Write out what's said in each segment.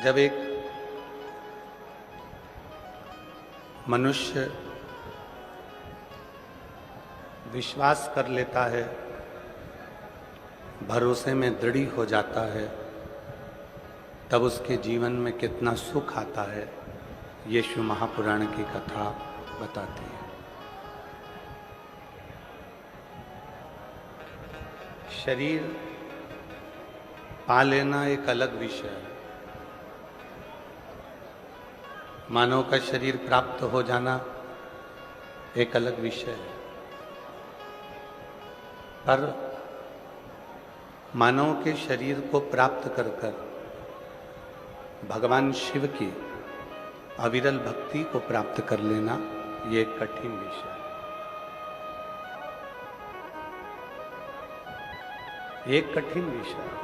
जब एक मनुष्य विश्वास कर लेता है, भरोसे में दृढ़ हो जाता है, तब उसके जीवन में कितना सुख आता है, ये शिव महापुराण की कथा बताती है। शरीर पा लेना एक अलग विषय है। मानव का शरीर प्राप्त हो जाना एक अलग विषय है। पर मानव के शरीर को प्राप्त कर भगवान शिव की अविरल भक्ति को प्राप्त कर लेना ये एक कठिन विषय है। एक कठिन विषय है।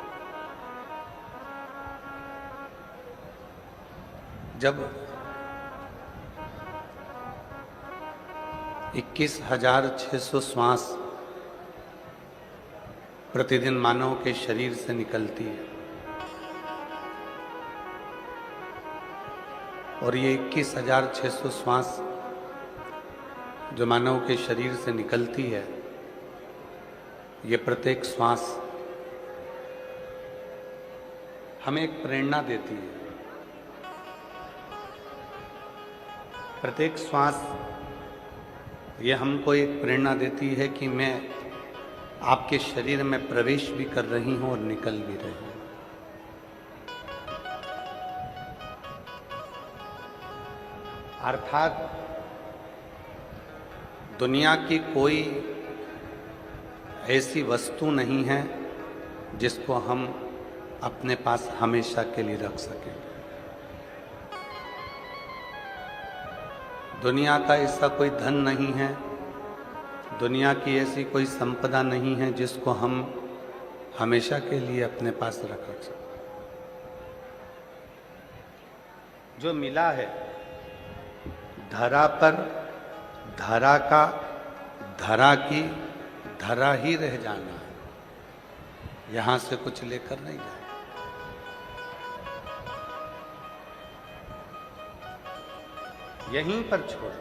जब 21,600 श्वास प्रतिदिन मानव के शरीर से निकलती है और ये 21,600 श्वास जो मानव के शरीर से निकलती है, ये प्रत्येक श्वास हमें एक प्रेरणा देती है। प्रत्येक श्वास ये हमको एक प्रेरणा देती है कि मैं आपके शरीर में प्रवेश भी कर रही हूं और निकल भी रही हूं। अर्थात दुनिया की कोई ऐसी वस्तु नहीं है जिसको हम अपने पास हमेशा के लिए रख सकें। दुनिया का ऐसा कोई धन नहीं है, दुनिया की ऐसी कोई संपदा नहीं है जिसको हम हमेशा के लिए अपने पास रख सकते। जो मिला है धरा पर, धरा का धरा की धरा ही रह जाना है, यहां से कुछ लेकर नहीं जाए। यहीं पर छोड़,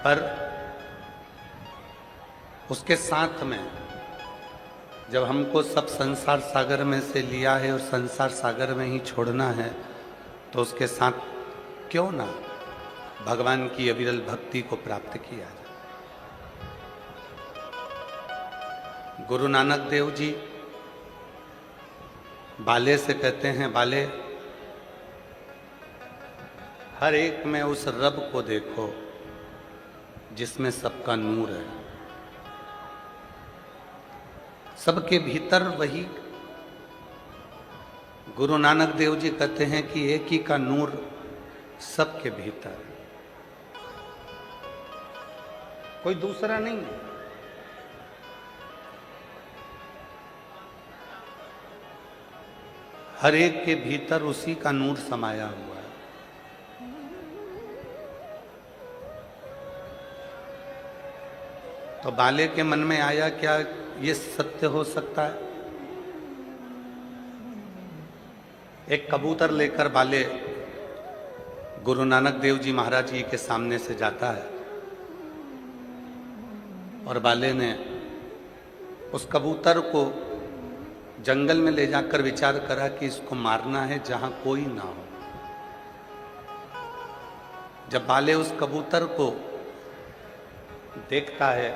पर उसके साथ में जब हमको सब संसार सागर में से लिया है और संसार सागर में ही छोड़ना है, तो उसके साथ क्यों ना भगवान की अविरल भक्ति को प्राप्त किया जाए। गुरु नानक देव जी बाले से कहते हैं, बाले हर एक में उस रब को देखो जिसमें सबका नूर है। सबके भीतर वही गुरु नानक देव जी कहते हैं कि एक ही का नूर सबके भीतर, कोई दूसरा नहीं है। हर एक के भीतर उसी का नूर समाया हुआ है। तो बाले के मन में आया, क्या ये सत्य हो सकता है? एक कबूतर लेकर बाले गुरु नानक देव जी महाराज जी के सामने से जाता है और बाले ने उस कबूतर को जंगल में ले जाकर विचार करा कि इसको मारना है जहां कोई ना हो। जब बाले उस कबूतर को देखता है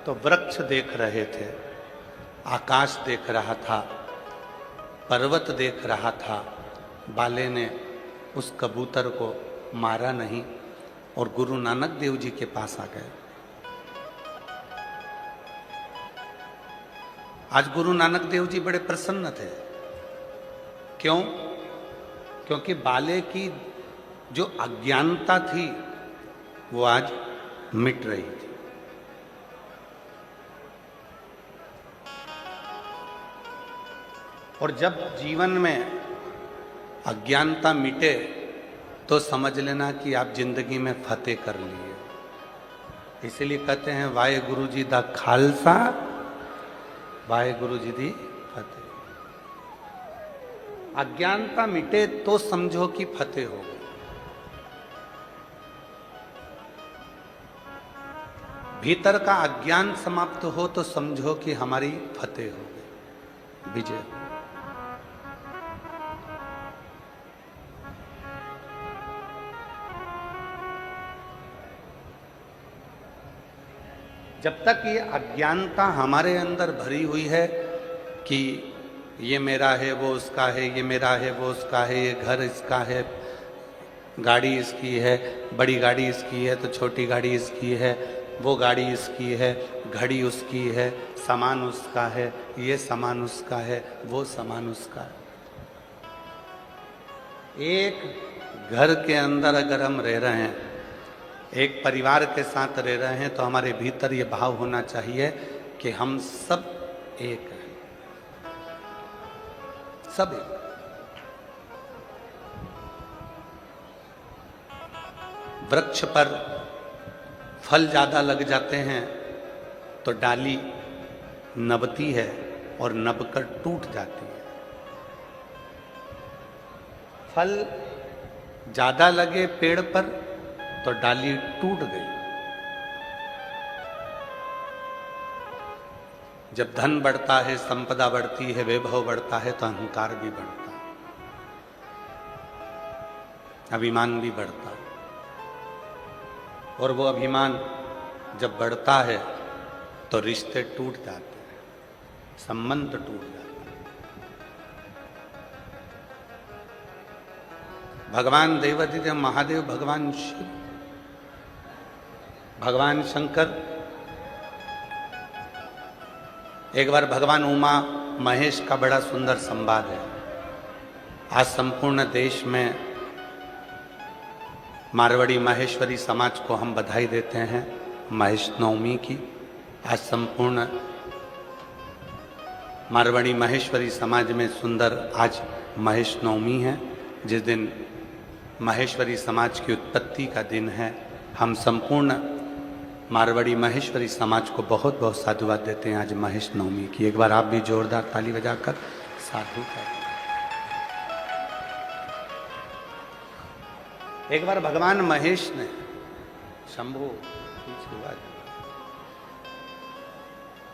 तो वृक्ष देख रहे थे, आकाश देख रहा था, पर्वत देख रहा था। बाले ने उस कबूतर को मारा नहीं और गुरु नानक देव जी के पास आ गए। आज गुरु नानक देव जी बड़े प्रसन्न थे। क्यों? क्योंकि बाले की जो अज्ञानता थी वो आज मिट रही थी। और जब जीवन में अज्ञानता मिटे तो समझ लेना कि आप जिंदगी में फतेह कर लिए। इसीलिए कहते हैं वाहे गुरु जी दा खालसा, वाहे गुरु जी दी फतेह। अज्ञानता मिटे तो समझो कि फतेह हो गई। भीतर का अज्ञान समाप्त हो तो समझो कि हमारी फतेह हो गई, विजय। जब तक ये अज्ञानता हमारे अंदर भरी हुई है कि ये मेरा है, वो उसका है, ये मेरा है, वो उसका है, ये घर इसका है, गाड़ी इसकी है, बड़ी गाड़ी इसकी है तो छोटी गाड़ी इसकी है, वो गाड़ी इसकी है, घड़ी उसकी है, सामान उसका है, ये सामान उसका है, वो सामान उसका है। एक घर के अंदर अगर हम रह रहे हैं, एक परिवार के साथ रह रहे हैं, तो हमारे भीतर ये भाव होना चाहिए कि हम सब एक हैं, सब एक। वृक्ष पर फल ज्यादा लग जाते हैं तो डाली नबती है और नबकर टूट जाती है। फल ज्यादा लगे पेड़ पर तो डाली टूट गई। जब धन बढ़ता है, संपदा बढ़ती है, वैभव बढ़ता है तो अहंकार भी बढ़ता है, अभिमान भी बढ़ता है। और वो अभिमान जब बढ़ता है तो रिश्ते टूट जाते हैं, संबंध टूट जाते हैं। भगवान देवाधिदेव महादेव, भगवान शिव, भगवान शंकर, एक बार भगवान उमा महेश का बड़ा सुंदर संवाद है। आज संपूर्ण देश में मारवाड़ी महेश्वरी समाज को हम बधाई देते हैं महेश नवमी की। आज संपूर्ण मारवाड़ी महेश्वरी समाज में सुंदर आज महेश नवमी है, जिस दिन महेश्वरी समाज की उत्पत्ति का दिन है। हम संपूर्ण मारवाड़ी महेश्वरी समाज को बहुत बहुत साधुवाद देते हैं आज महेश नवमी की। एक बार आप भी जोरदार ताली बजाकर साधु करें। एक बार भगवान महेश ने, शंभु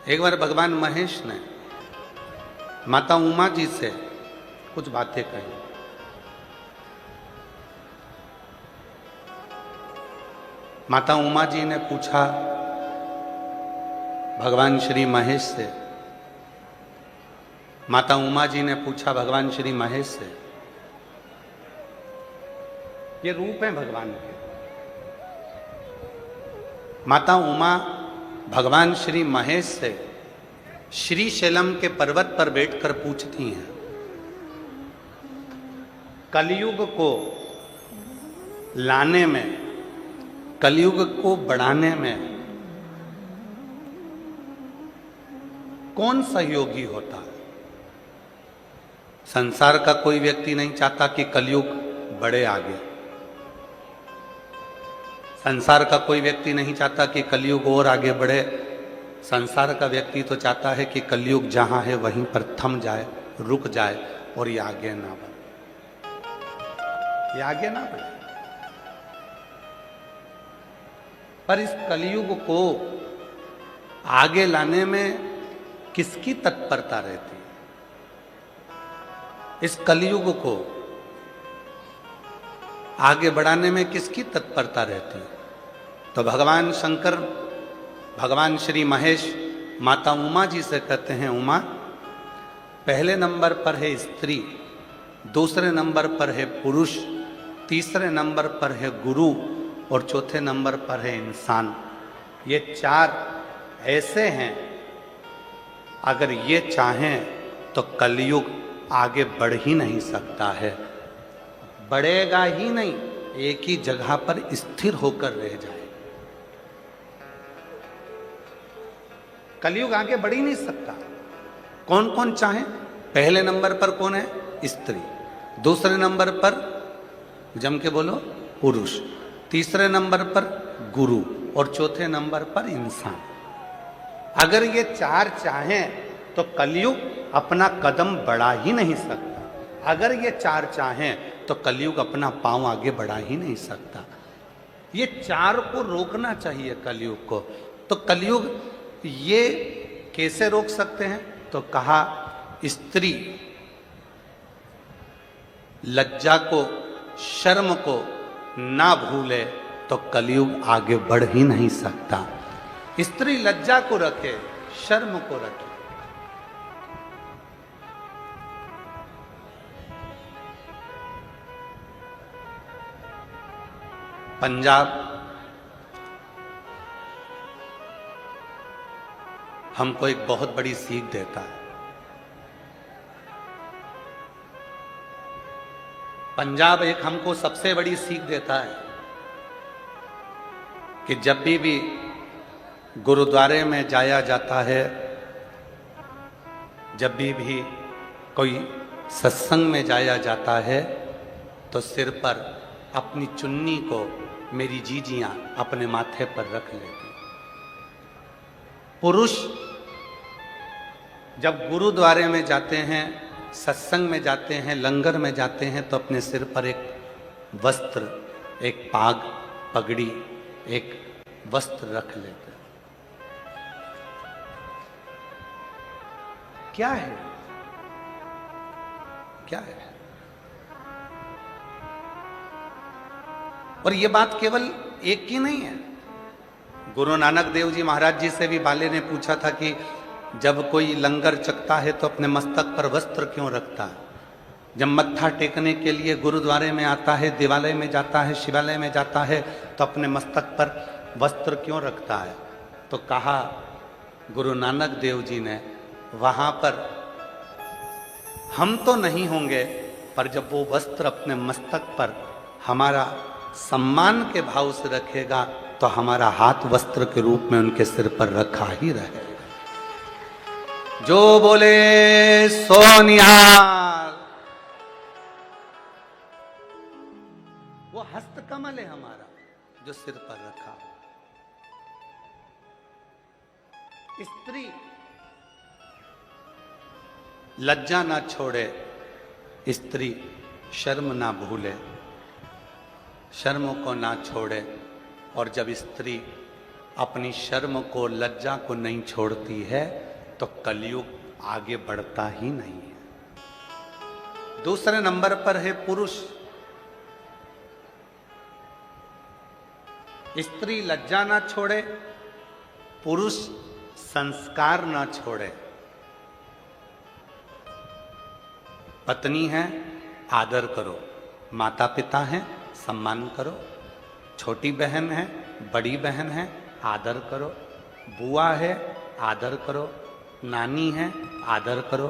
एक बार भगवान महेश ने माता उमा जी से कुछ बातें कही। माता उमा जी ने पूछा भगवान श्री महेश से, माता उमा जी ने पूछा भगवान श्री महेश से, ये रूप है भगवान के। माता उमा भगवान श्री महेश से श्री शैलम के पर्वत पर बैठकर पूछती हैं, कलयुग को लाने में, कलयुग को बढ़ाने में कौन सहयोगी होता है? संसार का कोई व्यक्ति नहीं चाहता कि कलयुग बढ़े आगे। संसार का कोई व्यक्ति नहीं चाहता कि कलयुग और आगे बढ़े। संसार का व्यक्ति तो चाहता है कि कलयुग जहां है वहीं पर थम जाए, रुक जाए और ये आगे ना बढ़े, ये आगे ना बढ़े। पर इस कलयुग को आगे लाने में किसकी तत्परता रहती है? इस कलयुग को आगे बढ़ाने में किसकी तत्परता रहती है? तो भगवान शंकर, भगवान श्री महेश माता उमा जी से कहते हैं, उमा, पहले नंबर पर है स्त्री, दूसरे नंबर पर है पुरुष, तीसरे नंबर पर है गुरु और चौथे नंबर पर है इंसान। ये चार ऐसे हैं, अगर ये चाहें तो कलयुग आगे बढ़ ही नहीं सकता है, बढ़ेगा ही नहीं, एक ही जगह पर स्थिर होकर रह जाए। कलयुग आगे बढ़ ही नहीं सकता। कौन कौन चाहे? पहले नंबर पर कौन है? स्त्री। दूसरे नंबर पर जम के बोलो पुरुष, तीसरे नंबर पर गुरु और चौथे नंबर पर इंसान। अगर ये चार चाहें तो कलयुग अपना कदम बढ़ा ही नहीं सकता। अगर ये चार चाहें तो कलयुग अपना पांव आगे बढ़ा ही नहीं सकता। ये चार को रोकना चाहिए कलयुग को। तो कलयुग ये कैसे रोक सकते हैं? तो कहा स्त्री लज्जा को, शर्म को ना भूले तो कलयुग आगे बढ़ ही नहीं सकता। स्त्री लज्जा को रखे, शर्म को रखे। पंजाब हमको एक बहुत बड़ी सीख देता है। पंजाब एक हमको सबसे बड़ी सीख देता है कि जब भी गुरुद्वारे में जाया जाता है, जब भी कोई सत्संग में जाया जाता है, तो सिर पर अपनी चुन्नी को मेरी जीजियां अपने माथे पर रख लेती। पुरुष जब गुरुद्वारे में जाते हैं, सत्संग में जाते हैं, लंगर में जाते हैं, तो अपने सिर पर एक वस्त्र, एक पाग, पगड़ी, एक वस्त्र रख लेते हैं। क्या है? क्या है? और ये बात केवल एक की नहीं है। गुरु नानक देव जी महाराज जी से भी बाले ने पूछा था कि जब कोई लंगर चखता है तो अपने मस्तक पर वस्त्र क्यों रखता है? जब मत्था टेकने के लिए गुरुद्वारे में आता है, देवालय में जाता है, शिवालय में जाता है, तो अपने मस्तक पर वस्त्र क्यों रखता है? तो कहा गुरु नानक देव जी ने, वहां पर हम तो नहीं होंगे, पर जब वो वस्त्र अपने मस्तक पर हमारा सम्मान के भाव से रखेगा तो हमारा हाथ वस्त्र के रूप में उनके सिर पर रखा ही रहेगा। जो बोले सो निहाल। वो हस्त कमल है हमारा जो सिर पर रखा। स्त्री लज्जा ना छोड़े, स्त्री शर्म ना भूले, शर्म को ना छोड़े। और जब स्त्री अपनी शर्म को, लज्जा को नहीं छोड़ती है तो कलयुग आगे बढ़ता ही नहीं है। दूसरे नंबर पर है पुरुष। स्त्री लज्जा ना छोड़े, पुरुष संस्कार ना छोड़े। पत्नी है, आदर करो। माता पिता हैं, सम्मान करो। छोटी बहन है, बड़ी बहन है, आदर करो। बुआ है, आदर करो। नानी है, आदर करो।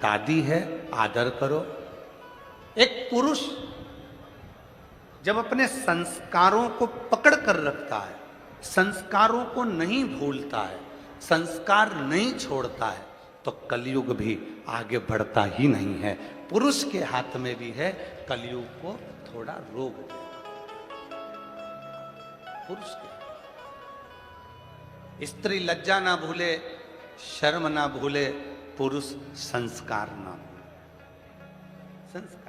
दादी है, आदर करो। एक पुरुष जब अपने संस्कारों को पकड़ कर रखता है, संस्कारों को नहीं भूलता है, संस्कार नहीं छोड़ता है, तो कलयुग भी आगे बढ़ता ही नहीं है। पुरुष के हाथ में भी है कलयुग को थोड़ा रोक दे। पुरुष के स्त्री लज्जा ना भूले, शर्म ना भूले, पुरुष संस्कार ना भूले। संस्कार।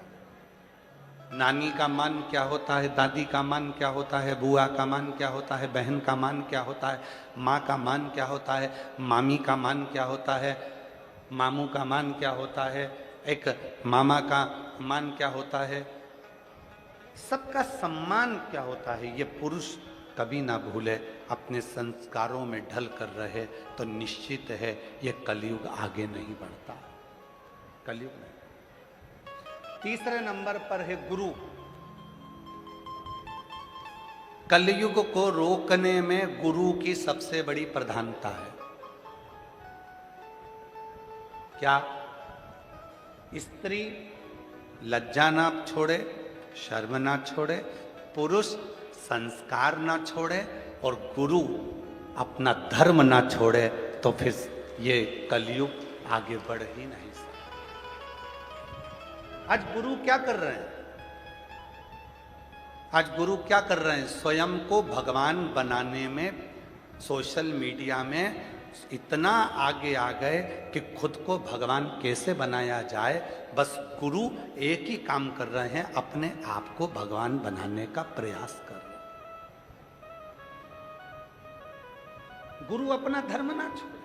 नानी का मान क्या होता है, दादी का मान क्या होता है, बुआ का मान क्या होता है, बहन का मान क्या होता है, माँ का मान क्या होता है, मामी का मान क्या होता है, मामू का मान क्या होता है, एक मामा का मान क्या होता है, सबका सम्मान क्या होता है, ये पुरुष कभी ना भूले। अपने संस्कारों में ढल कर रहे तो निश्चित है ये कलयुग आगे नहीं बढ़ता। कलयुग नहीं। तीसरे नंबर पर है गुरु। कलयुग को रोकने में गुरु की सबसे बड़ी प्रधानता है। क्या? स्त्री लज्जा ना छोड़े, शर्म ना छोड़े, पुरुष संस्कार ना छोड़े, और गुरु अपना धर्म ना छोड़े, तो फिर ये कलयुग आगे बढ़ ही नहीं सकता। आज गुरु क्या कर रहे हैं? आज गुरु क्या कर रहे हैं? स्वयं को भगवान बनाने में सोशल मीडिया में इतना आगे आ गए कि खुद को भगवान कैसे बनाया जाए, बस गुरु एक ही काम कर रहे हैं, अपने आप को भगवान बनाने का प्रयास कर रहे हैं। गुरु अपना धर्म ना छोड़े,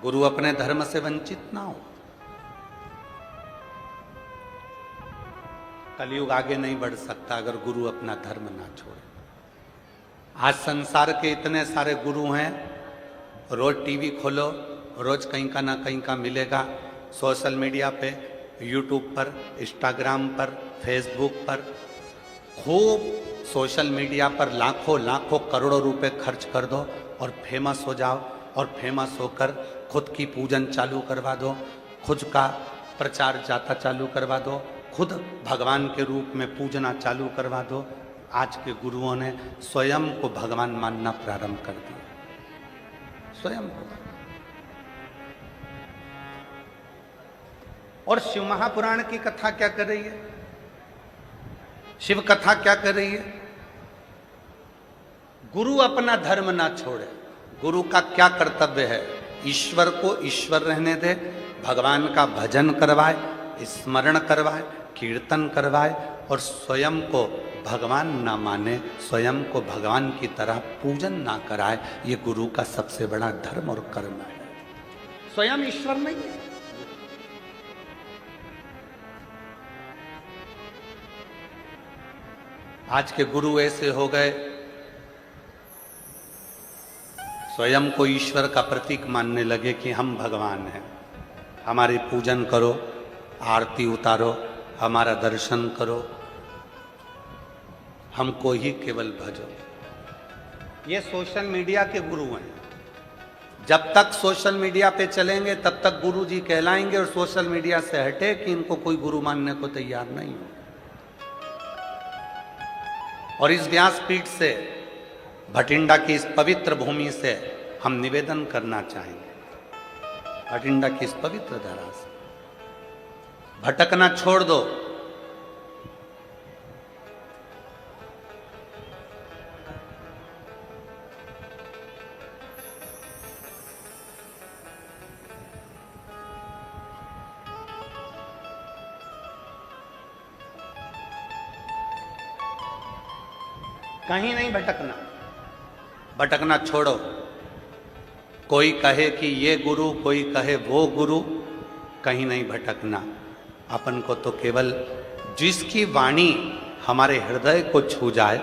गुरु अपने धर्म से वंचित ना हो। कलयुग आगे नहीं बढ़ सकता अगर गुरु अपना धर्म ना छोड़े। आज संसार के इतने सारे गुरु हैं, रोज टीवी खोलो, रोज कहीं का ना कहीं का मिलेगा। सोशल मीडिया पे, यूट्यूब पर, इंस्टाग्राम पर, फेसबुक पर, खूब सोशल मीडिया पर लाखों लाखों करोड़ों रुपए खर्च कर दो और फेमस हो जाओ, और फेमस होकर खुद की पूजन चालू करवा दो, खुद का प्रचार जाता चालू करवा दो, खुद भगवान के रूप में पूजना चालू करवा दो। आज के गुरुओं ने स्वयं को भगवान मानना प्रारंभ कर दिया, स्वयं को। और शिव महापुराण की कथा क्या कर रही है, शिव कथा क्या कर रही है? गुरु अपना धर्म ना छोड़े। गुरु का क्या कर्तव्य है? ईश्वर को ईश्वर रहने दे, भगवान का भजन करवाए, स्मरण करवाए, कीर्तन करवाए, और स्वयं को भगवान ना माने, स्वयं को भगवान की तरह पूजन ना कराए। ये गुरु का सबसे बड़ा धर्म और कर्म है। स्वयं ईश्वर नहीं है। आज के गुरु ऐसे हो गए, स्वयं को ईश्वर का प्रतीक मानने लगे कि हम भगवान हैं, हमारी पूजन करो, आरती उतारो, हमारा दर्शन करो, हमको ही केवल भजो। ये सोशल मीडिया के गुरु हैं। जब तक सोशल मीडिया पे चलेंगे तब तक गुरु जी कहलाएंगे, और सोशल मीडिया से हटे कि इनको कोई गुरु मानने को तैयार नहीं हो। और इस व्यासपीठ से, भटिंडा की इस पवित्र भूमि से हम निवेदन करना चाहेंगे, भटिंडा की इस पवित्र धरा से भटकना छोड़ दो। कहीं नहीं भटकना, भटकना छोड़ो। कोई कहे कि ये गुरु, कोई कहे वो गुरु, कहीं नहीं भटकना। अपन को तो केवल जिसकी वाणी हमारे हृदय को छू जाए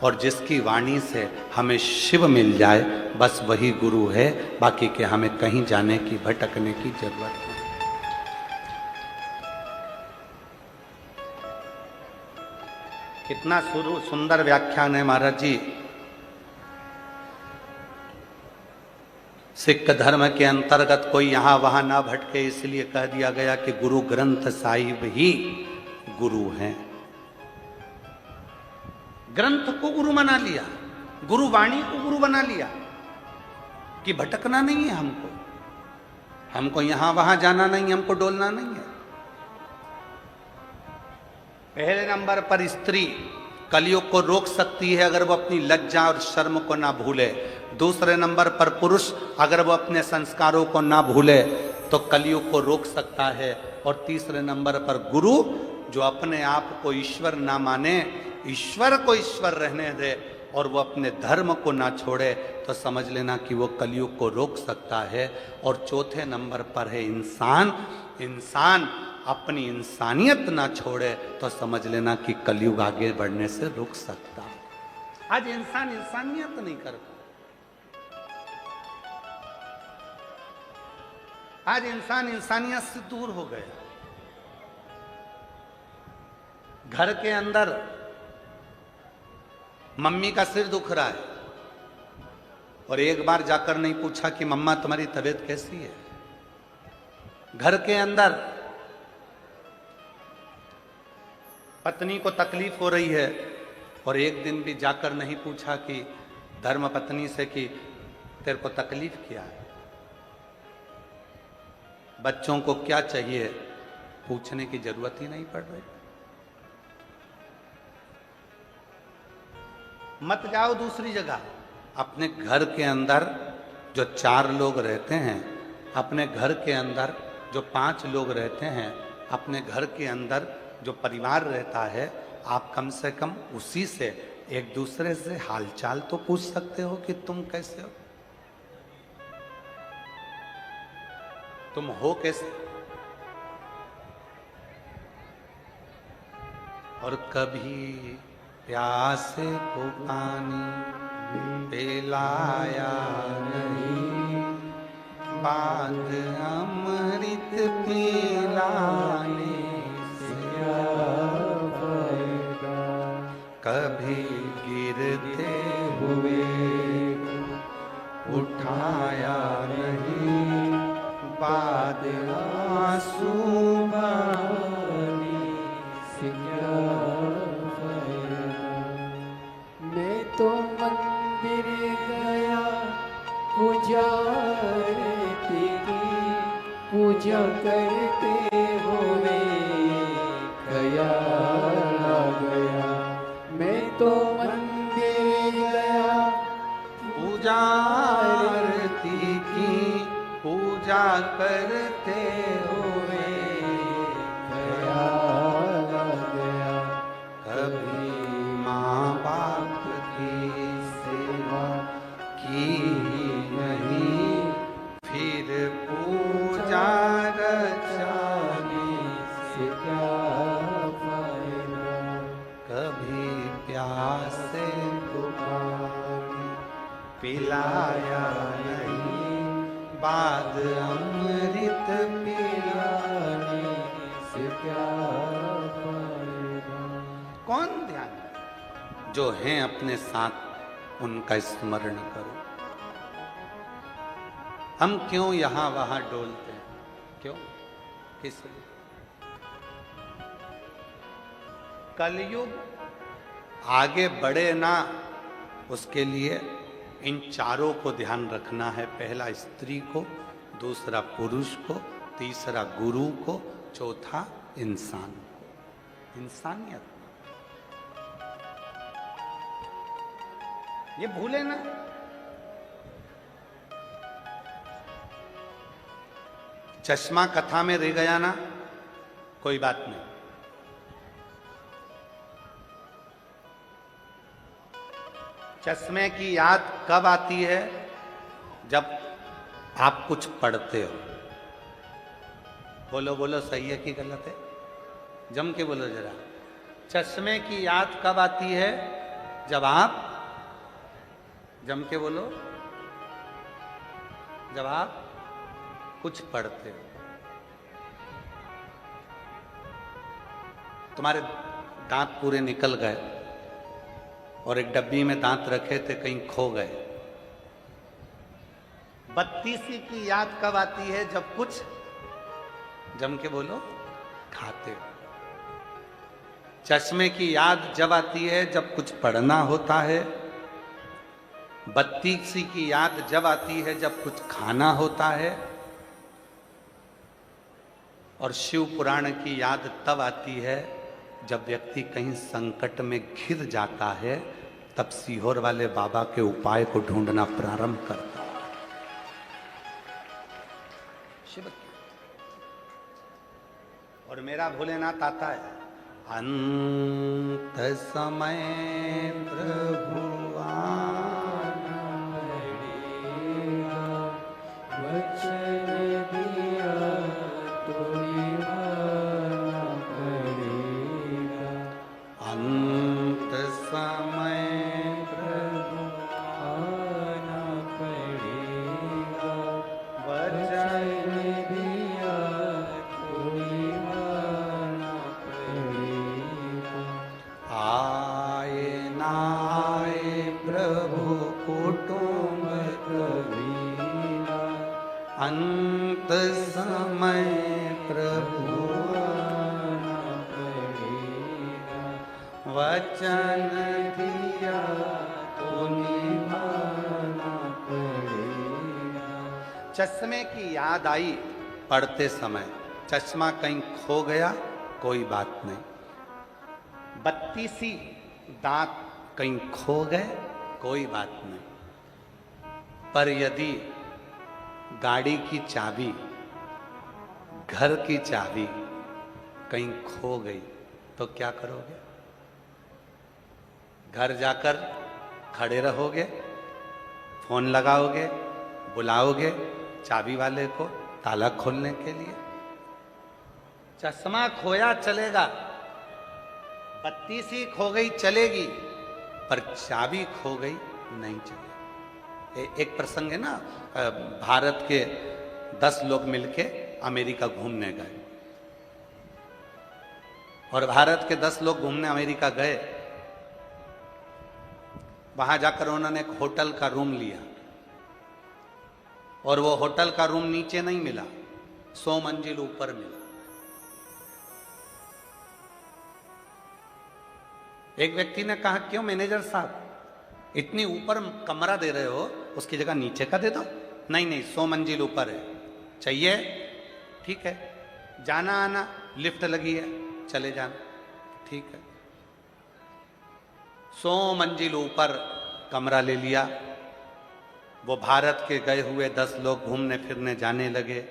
और जिसकी वाणी से हमें शिव मिल जाए, बस वही गुरु है। बाकी के हमें कहीं जाने की, भटकने की जरूरत नहीं। कितना सुंदर व्याख्यान है महाराज जी। सिख धर्म के अंतर्गत कोई यहां वहां ना भटके, इसलिए कह दिया गया कि गुरु ग्रंथ साहिब ही गुरु हैं। ग्रंथ को गुरु बना लिया, गुरु वाणी को गुरु बना लिया कि भटकना नहीं है हमको, हमको यहां वहां जाना नहीं, हमको डोलना नहीं है। पहले नंबर पर स्त्री कलयुग को रोक सकती है अगर वो अपनी लज्जा और शर्म को ना भूले। दूसरे नंबर पर पुरुष अगर वो अपने संस्कारों को ना भूले तो कलयुग को रोक सकता है। और तीसरे नंबर पर गुरु जो अपने आप को ईश्वर ना माने, ईश्वर को ईश्वर रहने दे और वो अपने धर्म को ना छोड़े, तो समझ लेना कि वो कलयुग को रोक सकता है। और चौथे नंबर पर है इंसान। इंसान अपनी इंसानियत ना छोड़े तो समझ लेना कि कलयुग आगे बढ़ने से रुक सकता है। आज इंसान इंसानियत नहीं करता, आज इंसान इंसानियत से दूर हो गया। घर के अंदर मम्मी का सिर दुख रहा है और एक बार जाकर नहीं पूछा कि मम्मा तुम्हारी तबीयत कैसी है। घर के अंदर पत्नी को तकलीफ हो रही है और एक दिन भी जाकर नहीं पूछा कि धर्म पत्नी से कि तेरे को तकलीफ क्या है, बच्चों को क्या चाहिए, पूछने की जरूरत ही नहीं पड़ रही। मत जाओ दूसरी जगह। अपने घर के अंदर जो 4 लोग रहते हैं, अपने घर के अंदर जो 5 लोग रहते हैं, अपने घर के अंदर जो परिवार रहता है, आप कम से कम उसी से एक दूसरे से हालचाल तो पूछ सकते हो कि तुम कैसे हो, तुम हो कैसे। और कभी प्यासे को पानी पिलाया नहीं, बाद अमृत पिलाने से क्या फायदा। कभी गिरते हुए उठाया नहीं, बाद आंसू बहाने से क्या फायदा। मैं तो मंदिर गया पुजारती की पूजा करते हुए ख्याल आ गया। मैं तो मंदिर गया पूजारती की पूजा करते हुए ख्याल आ गया। कभी माँ बाप की सेवा की नहीं, फिर पूजा रचाने से क्या फायदा। कभी प्यासे को पानी पिलाया नहीं, बाद अमृत पिलाने से क्या फायदा। कौन ध्यान। जो हैं अपने साथ उनका स्मरण करो। हम क्यों यहां वहां डोलते हैं, क्यों, किस लिए। कलयुग आगे बढ़े ना, उसके लिए इन चारों को ध्यान रखना है। पहला स्त्री को, दूसरा पुरुष को, तीसरा गुरु को, चौथा इंसान को, इंसानियत। ये भूले ना। चश्मा कथा में रह गया ना, कोई बात नहीं। चश्मे की याद कब आती है, जब आप कुछ पढ़ते हो। बोलो बोलो, सही है कि गलत है, जम के बोलो जरा। चश्मे की याद कब आती है, जब आप, जम के बोलो, जब आप कुछ पढ़ते हो। तुम्हारे दांत पूरे निकल गए और एक डब्बी में दांत रखे थे, कहीं खो गए। 32वीं की याद कब आती है, जब कुछ, जम के बोलो, खाते हो। चश्मे की याद जब आती है जब कुछ पढ़ना होता है। 32वीं की याद जब आती है जब कुछ खाना होता है। और शिव पुराण की याद तब आती है जब व्यक्ति कहीं संकट में घिर जाता है, तब सीहोर वाले बाबा के उपाय को ढूंढना प्रारंभ करता है। शिव की। और मेरा भोलेनाथ आता है, अंत समय प्रभु आना पड़ेगा, वचन दिया तो निभाना पड़ेगा। अंत समय प्रभु आना पड़ेगा, वचन दिया तो निभाना पड़ेगा। आए ना आए प्रभु कुटुंब कबीरा, अंत समय प्रभु आना पड़ेगा, वचन दिया तो निभाना पड़ेगा। चश्मे की याद आई पढ़ते समय, चश्मा कहीं खो गया, कोई बात नहीं। 32वीं दांत कहीं खो गए कोई बात नहीं, पर यदि गाड़ी की चाबी, घर की चाबी कहीं खो गई तो क्या करोगे? घर जाकर खड़े रहोगे, फोन लगाओगे, बुलाओगे चाबी वाले को ताला खोलने के लिए? चश्मा खोया चलेगा, बत्ती सी खो गई चलेगी, पर चाबी खो गई नहीं चलेगी। एक प्रसंग है ना, भारत के 10 लोग मिलके अमेरिका घूमने गए, और भारत के 10 लोग घूमने अमेरिका गए। वहां जाकर उन्होंने एक होटल का रूम लिया, और वो होटल का रूम नीचे नहीं मिला, 100 मंजिल ऊपर मिला। एक व्यक्ति ने कहा, क्यों मैनेजर साहब इतनी ऊपर कमरा दे रहे हो, उसकी जगह नीचे का दे दो। नहीं नहीं, 100 मंजिल ऊपर है, चाहिए? ठीक है, जाना आना लिफ्ट लगी है, चले जाना, ठीक है। 100 मंजिल ऊपर कमरा ले लिया। वो भारत के गए हुए 10 लोग घूमने फिरने जाने लगे,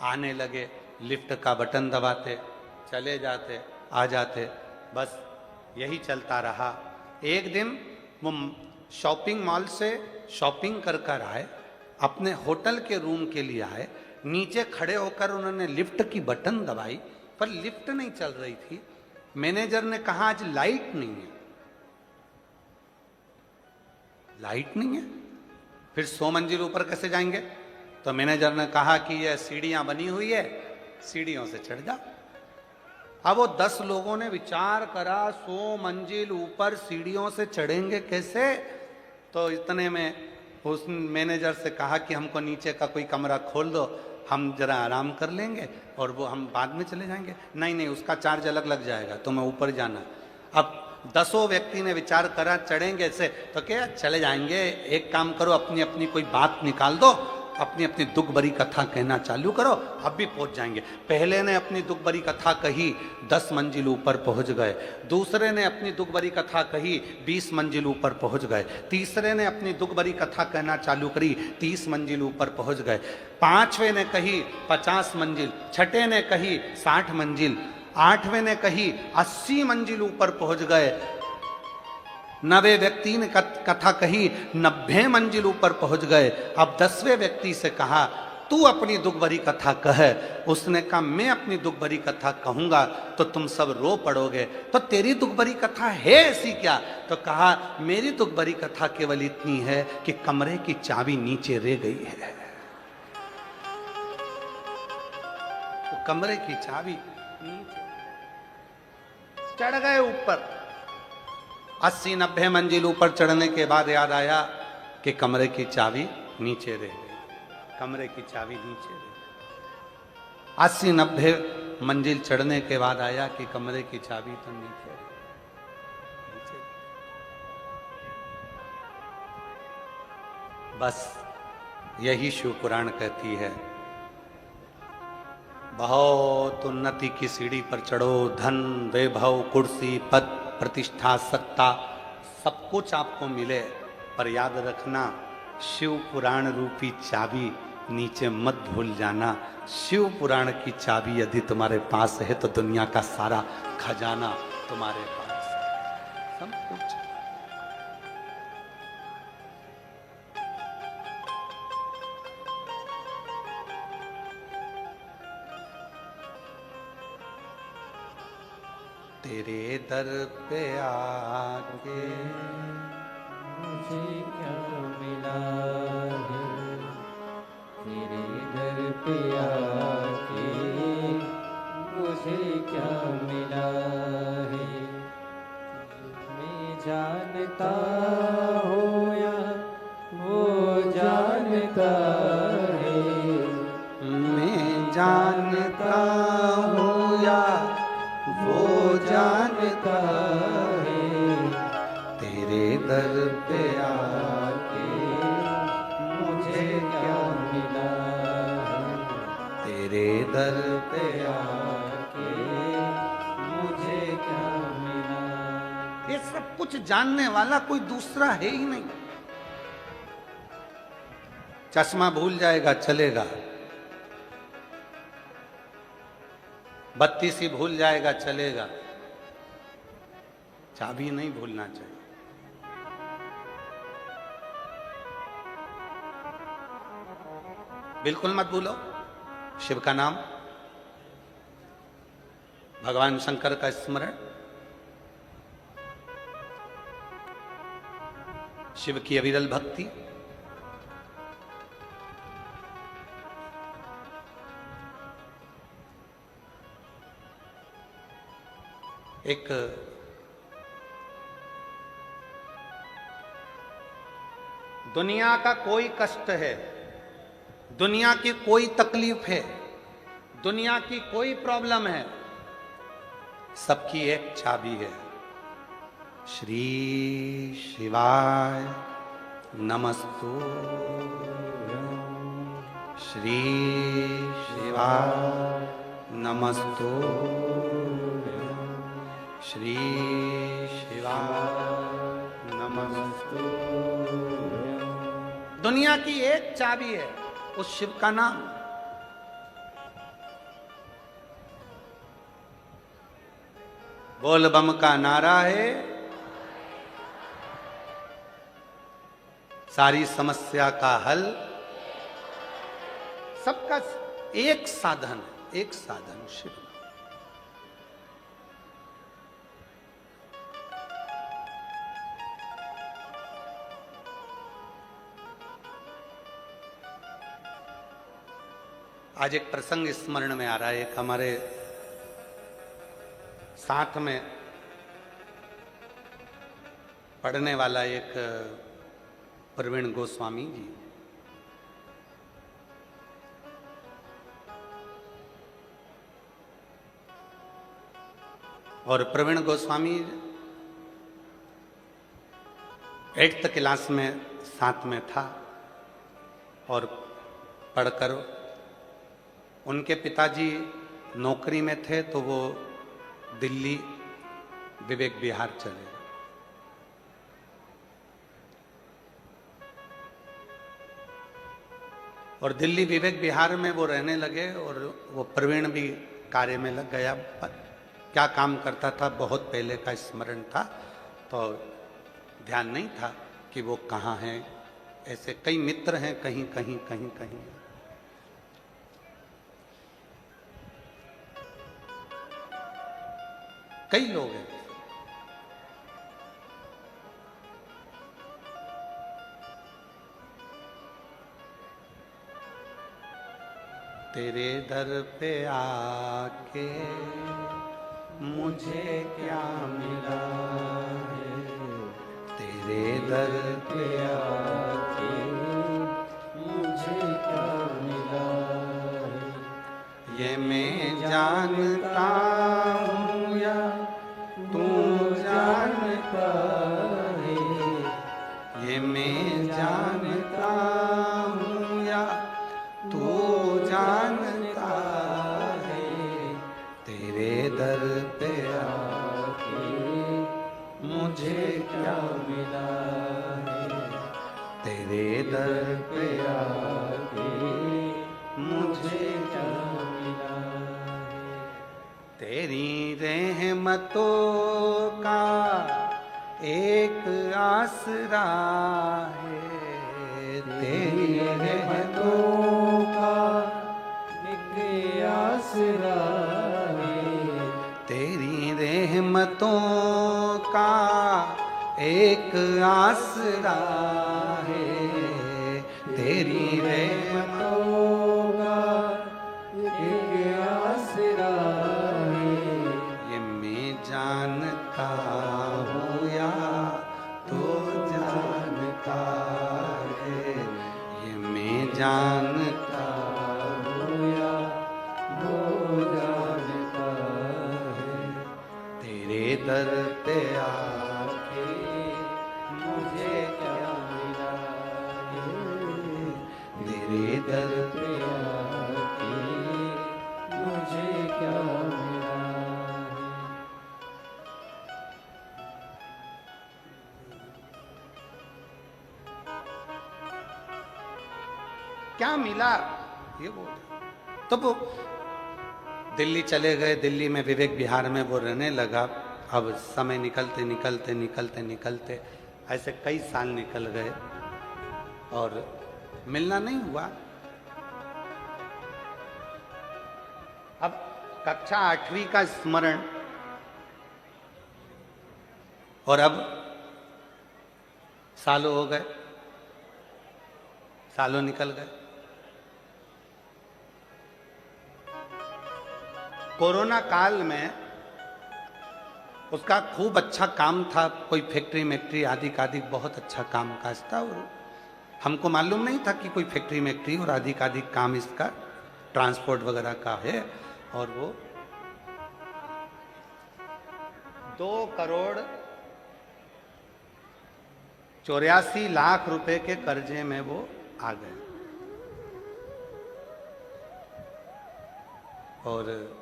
आने लगे, लिफ्ट का बटन दबाते, चले जाते, आ जाते, बस यही चलता रहा। एक दिन वो शॉपिंग मॉल से शॉपिंग कर कर आए, अपने होटल के रूम के लिए आए, नीचे खड़े होकर उन्होंने लिफ्ट की बटन दबाई, पर लिफ्ट नहीं चल रही थी। मैनेजर ने कहा, आज लाइट नहीं है। लाइट नहीं है, फिर 100 मंजिल ऊपर कैसे जाएंगे? तो मैनेजर ने कहा कि यह सीढ़ियां बनी हुई है, सीढ़ियों से चढ़ जाओ। अब वो 10 लोगों ने विचार करा, 100 मंजिल ऊपर सीढ़ियों से चढ़ेंगे कैसे? तो इतने में उस मैनेजर से कहा कि हमको नीचे का कोई कमरा खोल दो, हम जरा आराम कर लेंगे और वो हम बाद में चले जाएंगे। नहीं नहीं, उसका चार्ज अलग लग जाएगा, तुम्हें ऊपर जाना। अब 10 व्यक्ति ने विचार करा, चढ़ेंगे ऐसे, तो क्या चले जाएंगे। एक काम करो, अपनी अपनी कोई बात निकाल दो, अपनी अपनी दुख भरी कथा कहना चालू करो, अब भी पहुंच जाएंगे। पहले ने अपनी दुख भरी कथा कही, 10 मंजिल ऊपर पहुंच गए। दूसरे ने अपनी दुख भरी कथा कही, 20 मंजिल ऊपर पहुंच गए। तीसरे ने अपनी दुख भरी कथा कहना चालू करी, 30 मंजिल ऊपर पहुंच गए। 5वें ने कही 50 मंजिल, 6ठे ने कही 60 मंजिल, 8वें ने कही 80 मंजिल ऊपर पहुंच गए। 90 व्यक्ति ने कथा कही, 90 मंजिल ऊपर पहुंच गए। अब 10वें व्यक्ति से कहा, तू अपनी दुख भरी कथा कह। उसने कहा, मैं अपनी दुख भरी कथा कहूंगा तो तुम सब रो पड़ोगे। तो तेरी दुख भरी कथा है ऐसी क्या? तो कहा, मेरी दुख भरी कथा केवल इतनी है कि कमरे की चाबी नीचे रह गई है। तो कमरे की चाबी नीचे, चढ़ गए ऊपर। 80-90 मंजिल ऊपर चढ़ने के बाद याद आया कि कमरे की चाबी नीचे रह गई। कमरे की चाबी नीचे रह गई। 80-90 मंजिल चढ़ने के बाद आया कि कमरे की चाबी तो नीचे रह गई। बस यही शिव पुराण कहती है, बहुत उन्नति की सीढ़ी पर चढ़ो, धन वैभव कुर्सी पद प्रतिष्ठा सत्ता सब कुछ आपको मिले, पर याद रखना शिव पुराण रूपी चाबी नीचे मत भूल जाना। शिव पुराण की चाबी यदि तुम्हारे पास है तो दुनिया का सारा खजाना तुम्हारे पास है, सब कुछ। तेरे दर पे आके मुझे क्या मिला है, तेरे दर पे आके मुझे क्या मिला है। मैं जानता हूँ या वो जानता है, मैं जानता हूँ या वो जानता है। तेरे दर पे आके मुझे क्या मिला है, तेरे दर पे आके मुझे क्या मिला। ये ये सब कुछ जानने वाला कोई दूसरा है ही नहीं। चश्मा भूल जाएगा चलेगा, बत्ती सी भूल जाएगा चलेगा, चाबी नहीं भूलना चाहिए। बिल्कुल मत भूलो शिव का नाम, भगवान शंकर का स्मरण, शिव की अविरल भक्ति। एक दुनिया का कोई कष्ट है, दुनिया की कोई तकलीफ है, दुनिया की कोई प्रॉब्लम है, सबकी एक चाबी है, श्री शिवाय नमस्तु, श्री शिवाय नमस्तु, श्री शिवाय नमस्तु। दुनिया की एक चाबी है, उस शिव का नाम। बोल बम का नारा है, सारी समस्या का हल, सबका एक साधन है, एक साधन शिव। आज एक प्रसंग स्मरण में आ रहा है। एक हमारे साथ में पढ़ने वाला एक प्रवीण गोस्वामी जी, और प्रवीण गोस्वामी 8th क्लास में साथ में था, और पढ़कर उनके पिताजी नौकरी में थे तो वो दिल्ली विवेक विहार चले। और दिल्ली विवेक विहार में वो रहने लगे, और वो प्रवीण भी कार्य में लग गया। क्या काम करता था बहुत पहले का स्मरण था, तो ध्यान नहीं था कि वो कहाँ हैं। ऐसे कई मित्र हैं, कहीं कहीं कहीं कहीं। कई लोग हैं। तेरे दर पे आके मुझे क्या मिला है, तेरे दर पे आके मुझे क्या मिला है, ये मैं जानता हूँ या तू जानता है, ये मैं जानता हूँ या तू जानता है, तेरे दर पे आके मुझे क्या मिला है, तेरे दर पे आके मुझे क्या मिला है। तेरी रहमतों का एक आसरा है, तेरी रहमतों का एक आसरा है, तेरी रहमतों का एक आसरा है, तेरी रहमतों का एक आसरा है, ये मैं जानता हूँ या तो जानता है, ये मैं जानता हूँ या वो जानता है, तेरे दर पे आके मुझे क्या मिला है, तेरे दर पे आके मुझे क्या मिला है। क्या मिला, ये बोल। तो वो दिल्ली चले गए, दिल्ली में विवेक विहार में वो रहने लगा। अब समय निकलते निकलते निकलते निकलते ऐसे कई साल निकल गए और मिलना नहीं हुआ। अब कक्षा 8वीं का स्मरण, और अब सालों हो गए, सालों निकल गए। कोरोना काल में उसका खूब अच्छा काम था, कोई फैक्ट्री मैक्ट्री आदि का आदि बहुत अच्छा काम काज था। और हमको मालूम नहीं था कि कोई फैक्ट्री मैक्ट्री और आदि का आदि काम इसका ट्रांसपोर्ट वगैरह का है। और वो 2,84,00,000 रुपए के कर्जे में वो आ गए। और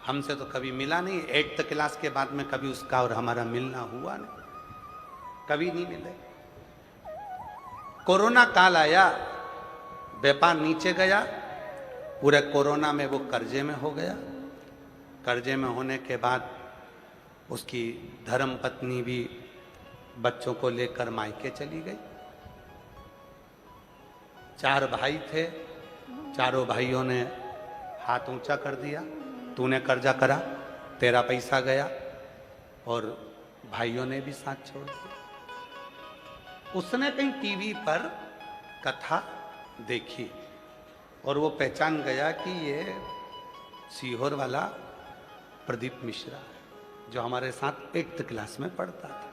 हमसे तो कभी मिला नहीं, 8th क्लास के बाद में कभी उसका और हमारा मिलना हुआ नहीं, कभी नहीं मिले। कोरोना काल आया, व्यापार नीचे गया, पूरे कोरोना में वो कर्जे में हो गया। कर्जे में होने के बाद उसकी धर्म पत्नी भी बच्चों को लेकर मायके चली गई। 4 भाई थे, चारों भाइयों ने हाथ ऊंचा कर दिया, तूने कर्जा करा, तेरा पैसा गया। और भाइयों ने भी साथ छोड़ दिया। उसने कहीं टीवी पर कथा देखी और वो पहचान गया कि ये सीहोर वाला प्रदीप मिश्रा है, जो हमारे साथ 8th क्लास में पढ़ता था।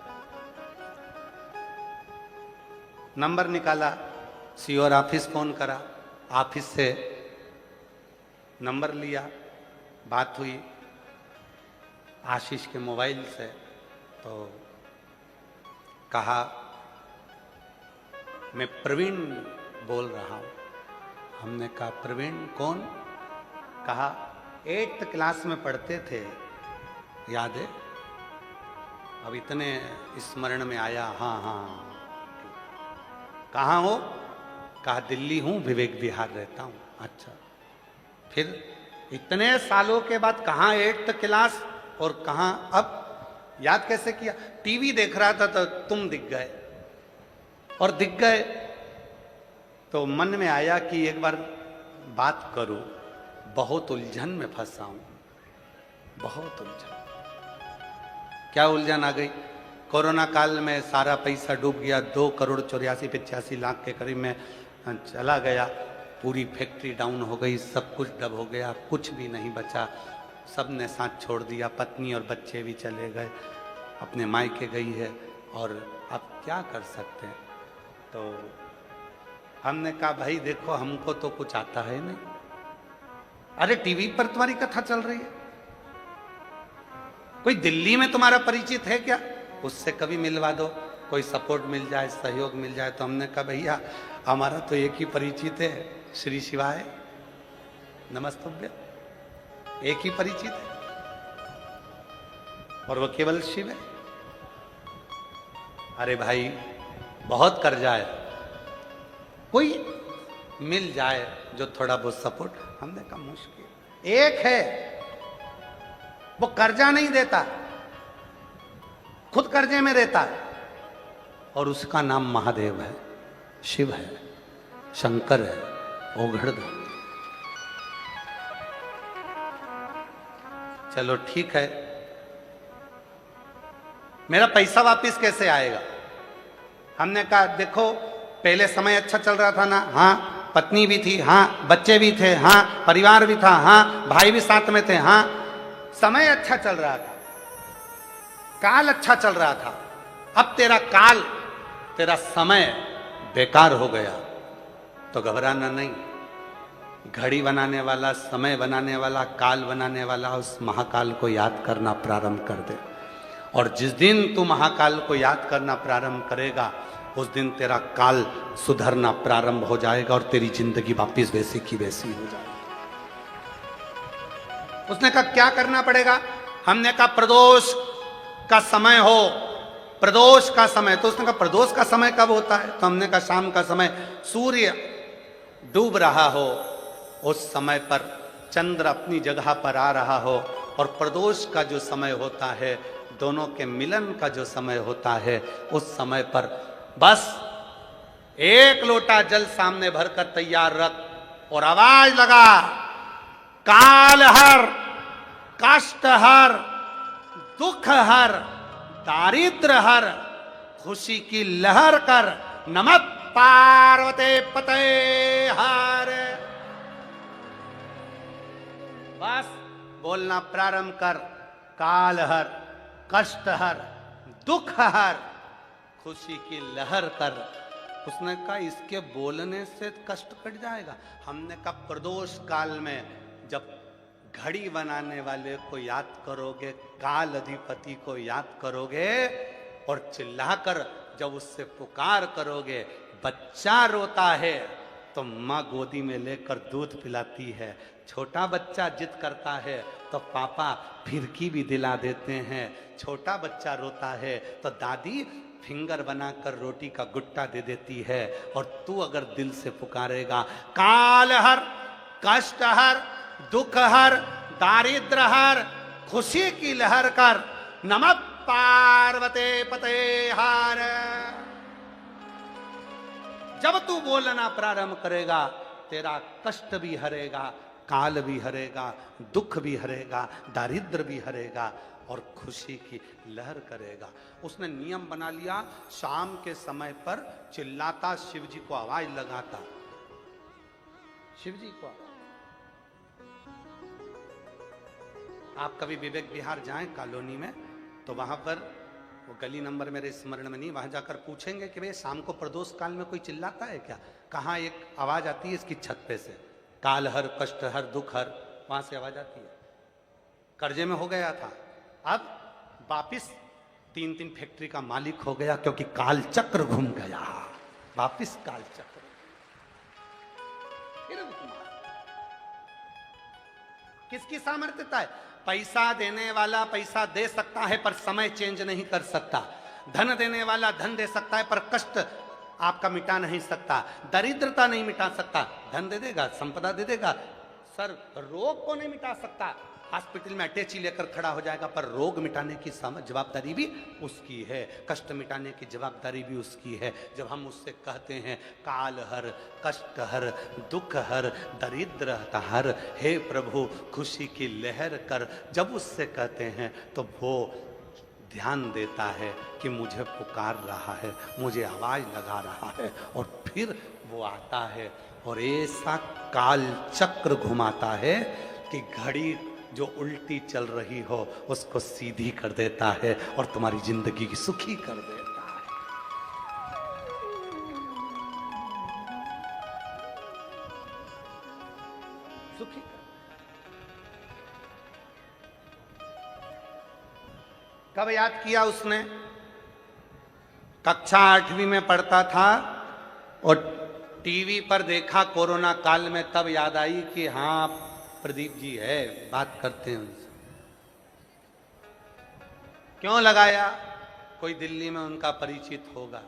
नंबर निकाला, सीहोर ऑफिस फोन करा, ऑफिस से नंबर लिया, बात हुई आशीष के मोबाइल से। तो कहा मैं प्रवीण बोल रहा हूं। हमने कहा प्रवीण कौन? कहा 8th क्लास में पढ़ते थे, याद है? अब इतने स्मरण में आया। हाँ हाँ। कहाँ हो? कहा दिल्ली हूं, विवेक विहार रहता हूं। अच्छा, फिर इतने सालों के बाद कहाँ 8th क्लास और कहाँ? अब याद कैसे किया? टीवी देख रहा था तो तुम दिख गए, और दिख गए तो मन में आया कि एक बार बात करूं। बहुत उलझन में फंसा हूं, बहुत उलझन। क्या उलझन आ गई? कोरोना काल में सारा पैसा डूब गया, 2,84,85,00,000 के करीब में चला गया। पूरी फैक्ट्री डाउन हो गई, सब कुछ डब हो गया, कुछ भी नहीं बचा। सब ने साथ छोड़ दिया, पत्नी और बच्चे भी चले गए, अपने मायके गई है। और अब क्या कर सकते हैं? तो हमने कहा भाई देखो, हमको तो कुछ आता है नहीं। अरे टीवी पर तुम्हारी कथा चल रही है, कोई दिल्ली में तुम्हारा परिचित है क्या? उससे कभी मिलवा दो, कोई सपोर्ट मिल जाए, सहयोग मिल जाए। तो हमने कहा भैया हमारा तो एक ही परिचित है, श्री शिवाय नमस्तुभ्य, एक ही परिचित है और वो केवल शिव है। अरे भाई बहुत कर्जा है, कोई मिल जाए जो थोड़ा बहुत सपोर्ट। हमने कहा मुश्किल। एक है वो कर्जा नहीं देता, खुद कर्जे में रहता है, और उसका नाम महादेव है, शिव है, शंकर है, ओघड़दानी। चलो ठीक है, मेरा पैसा वापस कैसे आएगा? हमने कहा देखो पहले समय अच्छा चल रहा था ना, हाँ पत्नी भी थी, हाँ बच्चे भी थे, हाँ परिवार भी था, हाँ भाई भी साथ में थे, हाँ समय अच्छा चल रहा था, काल अच्छा चल रहा था। अब तेरा काल, तेरा समय बेकार हो गया तो घबराना नहीं। घड़ी बनाने वाला, समय बनाने वाला, काल बनाने वाला उस महाकाल को याद करना प्रारंभ कर दे। और जिस दिन तू महाकाल को याद करना प्रारंभ करेगा उस दिन तेरा काल सुधरना प्रारंभ हो जाएगा और तेरी जिंदगी वापिस वैसी की वैसी हो जाएगी। उसने कहा क्या करना पड़ेगा? हमने कहा प्रदोष का समय हो, प्रदोष का समय। तो उसने कहा प्रदोष का समय कब होता है? तो हमने कहा शाम का समय, सूर्य डूब रहा हो, उस समय पर चंद्र अपनी जगह पर आ रहा हो और प्रदोष का जो समय होता है, दोनों के मिलन का जो समय होता है, उस समय पर बस एक लोटा जल सामने भरकर तैयार रख और आवाज लगा, काल हर, कष्ट हर, दुख हर, दारिद्र हर, खुशी की लहर कर, नमः पार्वते पते हर। बस बोलना प्रारंभ कर, काल हर, कष्ट हर, दुख हर, खुशी की लहर कर। उसने कहा इसके बोलने से कष्ट कट जाएगा। हमने कहा प्रदोष काल में जब घड़ी बनाने वाले को याद करोगे, काल अधिपति को याद करोगे और चिल्लाकर जब उससे पुकार करोगे, बच्चा रोता है तो माँ गोदी में लेकर दूध पिलाती है, छोटा बच्चा जिद करता है तो पापा फिरकी भी दिला देते हैं, छोटा बच्चा रोता है तो दादी फिंगर बनाकर रोटी का गुट्टा दे देती है। और तू अगर दिल से पुकारेगा, काल हर, कष्ट हर, दुख हर, दारिद्र हर, खुशी की लहर कर, नमः पार्वते पते हर। जब तू बोलना प्रारंभ करेगा, तेरा कष्ट भी हरेगा, काल भी हरेगा, दुख भी हरेगा, दारिद्र भी हरेगा और खुशी की लहर करेगा। उसने नियम बना लिया, शाम के समय पर चिल्लाता, शिव जी को आवाज लगाता, शिव जी को। आप कभी विवेक विहार जाएं कॉलोनी में, तो वहां पर वो गली नंबर मेरे स्मरण में नहीं, वहां जाकर पूछेंगे कि भाई शाम को प्रदोष काल में कोई चिल्लाता है क्या? कहाँ एक आवाज आती है इसकी छत पे से, काल हर, कष्ट हर, दुख हर, वहां से आवाज आती है। कर्जे में हो गया था, अब वापिस 3-3 फैक्ट्री का मालिक हो गया, क्योंकि काल चक्र घूम गया, वापिस काल चक्र। किसकी सामर्थ्यता है? पैसा देने वाला पैसा दे सकता है पर समय चेंज नहीं कर सकता, धन देने वाला धन दे सकता है पर कष्ट आपका मिटा नहीं सकता, दरिद्रता नहीं मिटा सकता। धन दे देगा, संपदा दे देगा, सर रोग को नहीं मिटा सकता, हॉस्पिटल में अटैची लेकर खड़ा हो जाएगा, पर रोग मिटाने की जवाबदारी भी उसकी है, कष्ट मिटाने की जवाबदारी भी उसकी है। जब हम उससे कहते हैं काल हर, कष्ट हर, दुख हर, दरिद्र हर, हे प्रभु खुशी की लहर कर, जब उससे कहते हैं तो वो ध्यान देता है कि मुझे पुकार रहा है, मुझे आवाज लगा रहा है, और फिर वो आता है और ऐसा काल चक्र घुमाता है कि घड़ी जो उल्टी चल रही हो उसको सीधी कर देता है और तुम्हारी जिंदगी की सुखी कर देता है। सुखी कर। कब याद किया उसने? कक्षा 8वीं में पढ़ता था और टीवी पर देखा कोरोना काल में, तब याद आई कि हाँ प्रदीप जी है, बात करते हैं उनसे। क्यों लगाया? कोई दिल्ली में उनका परिचित होगा,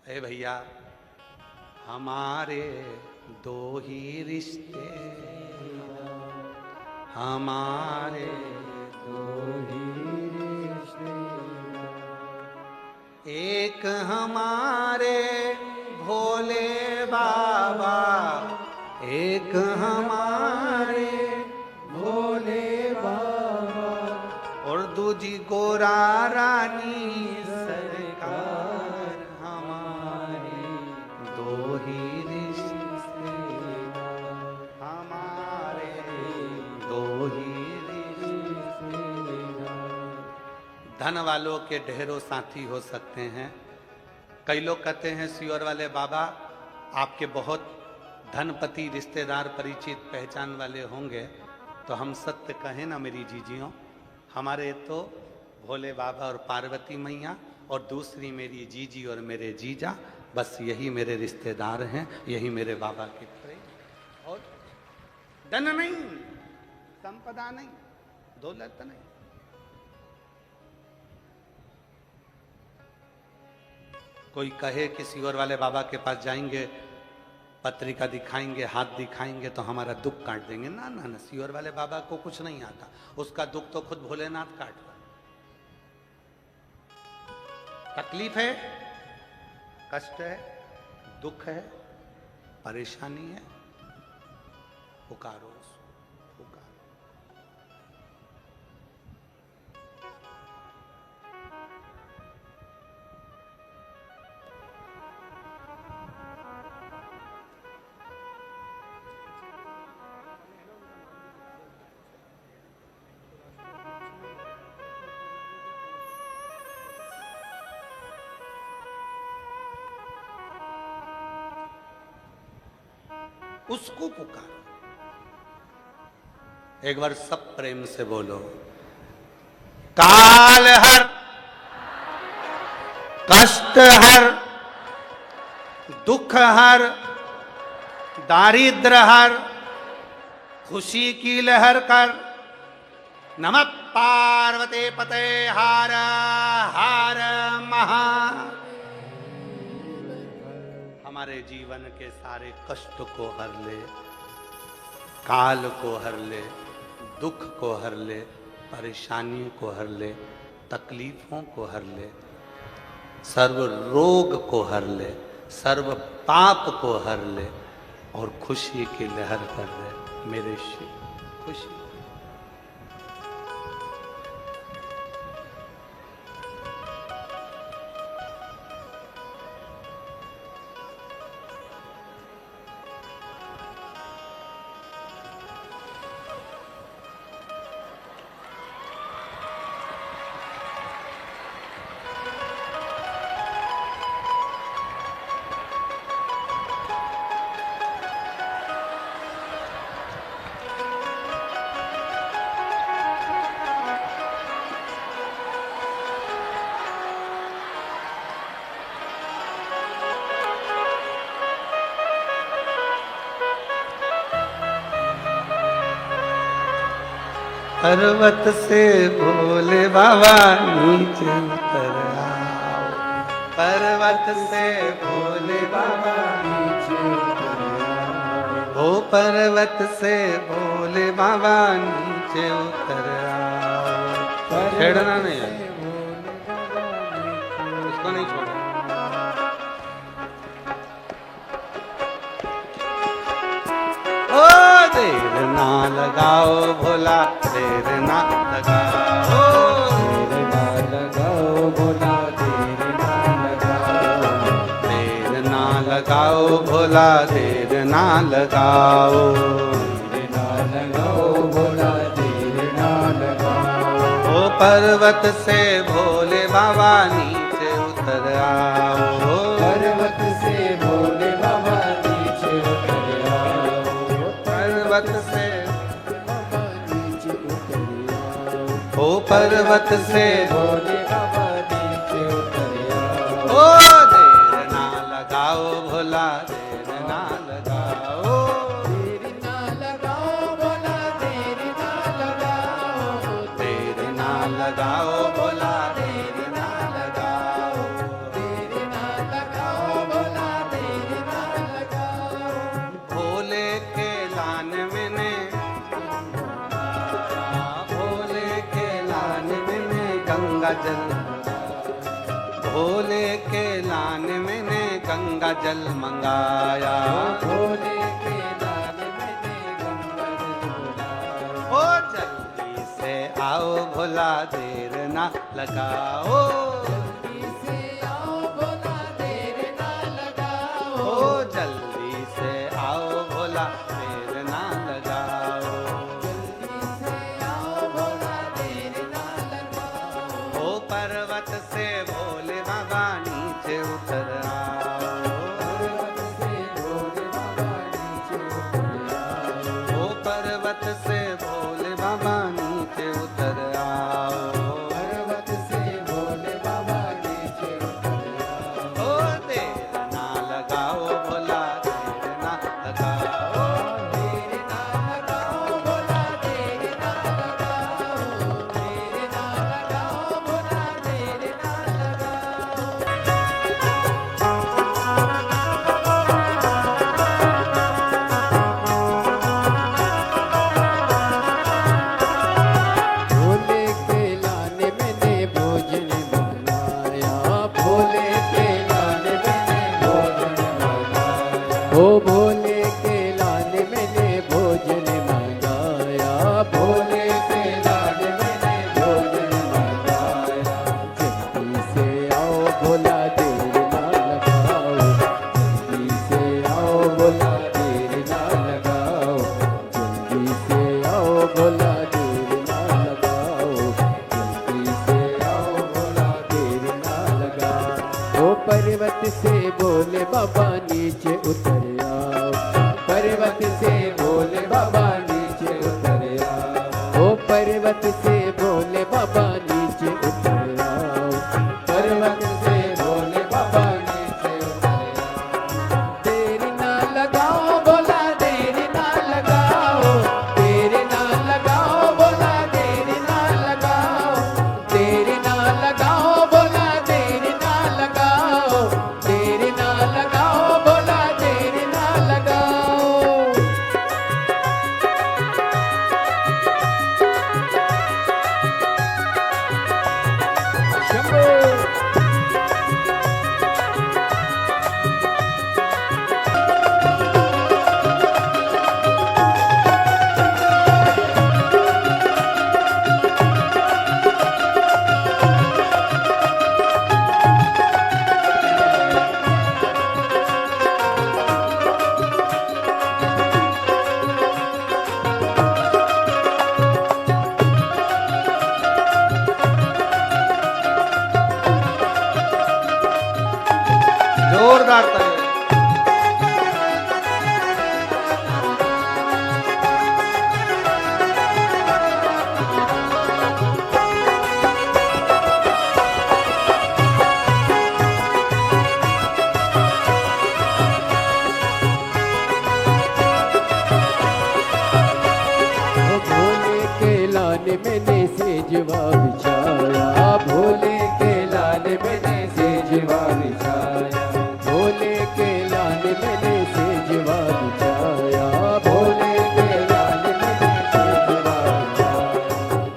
ए भैया हमारे दो ही रिश्ते, हमारे दो ही रिश्ते, एक हमारे भोले बाबा, एक हमारे भोले बाबा, और दूजी गोरा रानी सरकार, हमारे दो ही रिश्ते, हमारे दो ही रिश्ते। धन वालों के ढेरों साथी हो सकते हैं। कई लोग कहते हैं सियोर वाले बाबा आपके बहुत धनपति रिश्तेदार परिचित पहचान वाले होंगे, तो हम सत्य कहें ना मेरी जीजियों, हमारे तो भोले बाबा और पार्वती मैया और दूसरी मेरी जीजी और मेरे जीजा, बस यही मेरे रिश्तेदार हैं, यही मेरे बाबा के प्रेम। और धन नहीं, संपदा नहीं, दौलत नहीं। कोई कहे कि सियोर वाले बाबा के पास जाएंगे, पत्रिका दिखाएंगे, हाथ दिखाएंगे तो हमारा दुख काट देंगे। ना ना ना, सीवर वाले बाबा को कुछ नहीं आता, उसका दुख तो खुद भोलेनाथ काट रहा। तकलीफ है, कष्ट है, दुख है, परेशानी है, पुकारो उसको, पुकारो। उसको पुकारो। एक बार सब प्रेम से बोलो, काल हर, कष्ट हर, दुख हर, दारिद्र हर, खुशी की लहर कर। नमः पार्वती पते हार हार महा। हमारे जीवन के सारे कष्ट को हर ले, काल को हर ले, दुख को हर ले, परेशानियों को हर ले, तकलीफों को हर ले, सर्व रोग को हर ले, सर्व पाप को हर ले और खुशी की लहर कर दे मेरे शिव। खुशी पर्वत से भोले बाबा नीचे उतर आओ। पर्वत से भोले बाबा नीचे उतर आओ। ओ पर्वत से भोले बाबा नीचे उतर आओ। छेड़ना नहीं है, इसको नहीं छोड़ना। देर ना लगाओ भोला, देर ना लगाओ, देर ना लगाओ भोला, देर ना लगाओ, देर ना लगाओ भोला, देर ना लगाओ, देर ना लगाओ भोला, देर ना लगाओ। ओ पर्वत से भोले बाबा नीचे उतर आओ। पर्वत से भोले बाबा नीचे उतर आओ। पर्वत से नीचे उतर आओ। ओ पर्वत से भोले बाबा नीचे उतर आओ। ओ देर ना लगाओ भोला, देर ना लगाओ, देर ना लगाओ भोला, देर ना लगाओ, देर ना लगाओ भोला, देर ना लगाओ, देर ना लगाओ भोला, देर ना लगाओ। भोले के लान मैंने, भोले के लान मैंने गंगा जल, भोले के लान मैंने गंगा जल मंगाया। भोले के लाल मैंने गंगा जल बुलाया। ओ जल्दी से आओ भोला, देर ना लगाओ, जल्दी से आओ भोला, देर ना लगाओ। ओ जल्दी से आओ भोला, देर ना लगाओ, जल्दी से आओ भोला, देर ना लगाओ। ओ पर्वत से भोले बाबा नीचे उतर आओ। पर्वत से भोले बाबा नीचे उतर आओ। ओ पर्वत से भोले बाबा नीचे उतर आओ। पर्वत से भोले बाबा नीचे उतर आओ। ओ देर ना लगाओ भोला, देर ना लगाओ, पर्वत से बोले बाबा नीचे उतर आओ, पर्वत से बोले बाबा नीचे उतर आओ। देरी ना लगाओ बोला देरी ना लगाओ, देरी ना लगाओ बोला देरी ना लगाओ, देरी ना लगाओ बोला देरी ना लगाओ, देरी ना लगाओ बोला देरी ना लगाओ। शंभो जोरदार ताली। भोले के लाने मैंने सेजवा बिछाया, भोले के लाने मैंने सेजवा बिछाया, भोले के लाने मैंने सेजवा बिछाया, भोले के लाने मैंने सेजवा बिछाया।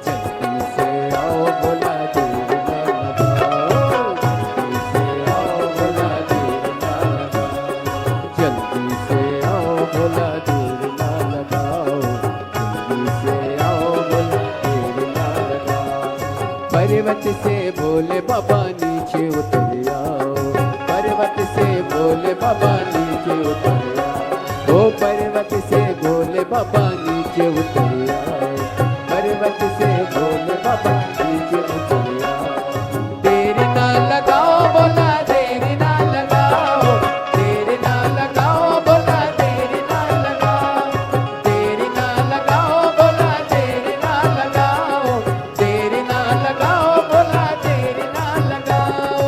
जल्दी से आओ बोला देर ना लगाओ, जल्दी से आओ बोला देर ना लगाओ, जल्दी से आओ बोला देर ना लगाओ, जल्दी से आओ बोला देर ना लगाओ। पर्वत से बोले बाबा नीचे उतर आओ, पर्वत से बोले बाबा नीचे उतर आओ, ओ पर्वत से बोले बाबा नीचे उतर आओ, पर्वत से बोले बाबा नीचे उतर आओ। देरी ना लगाओ बोला देरी ना लगाओ, देरी ना लगाओ बोला देरी ना लगाओ, देरी ना लगाओ बोला देरी ना लगाओ, देरी ना लगाओ बोला देरी ना लगाओ।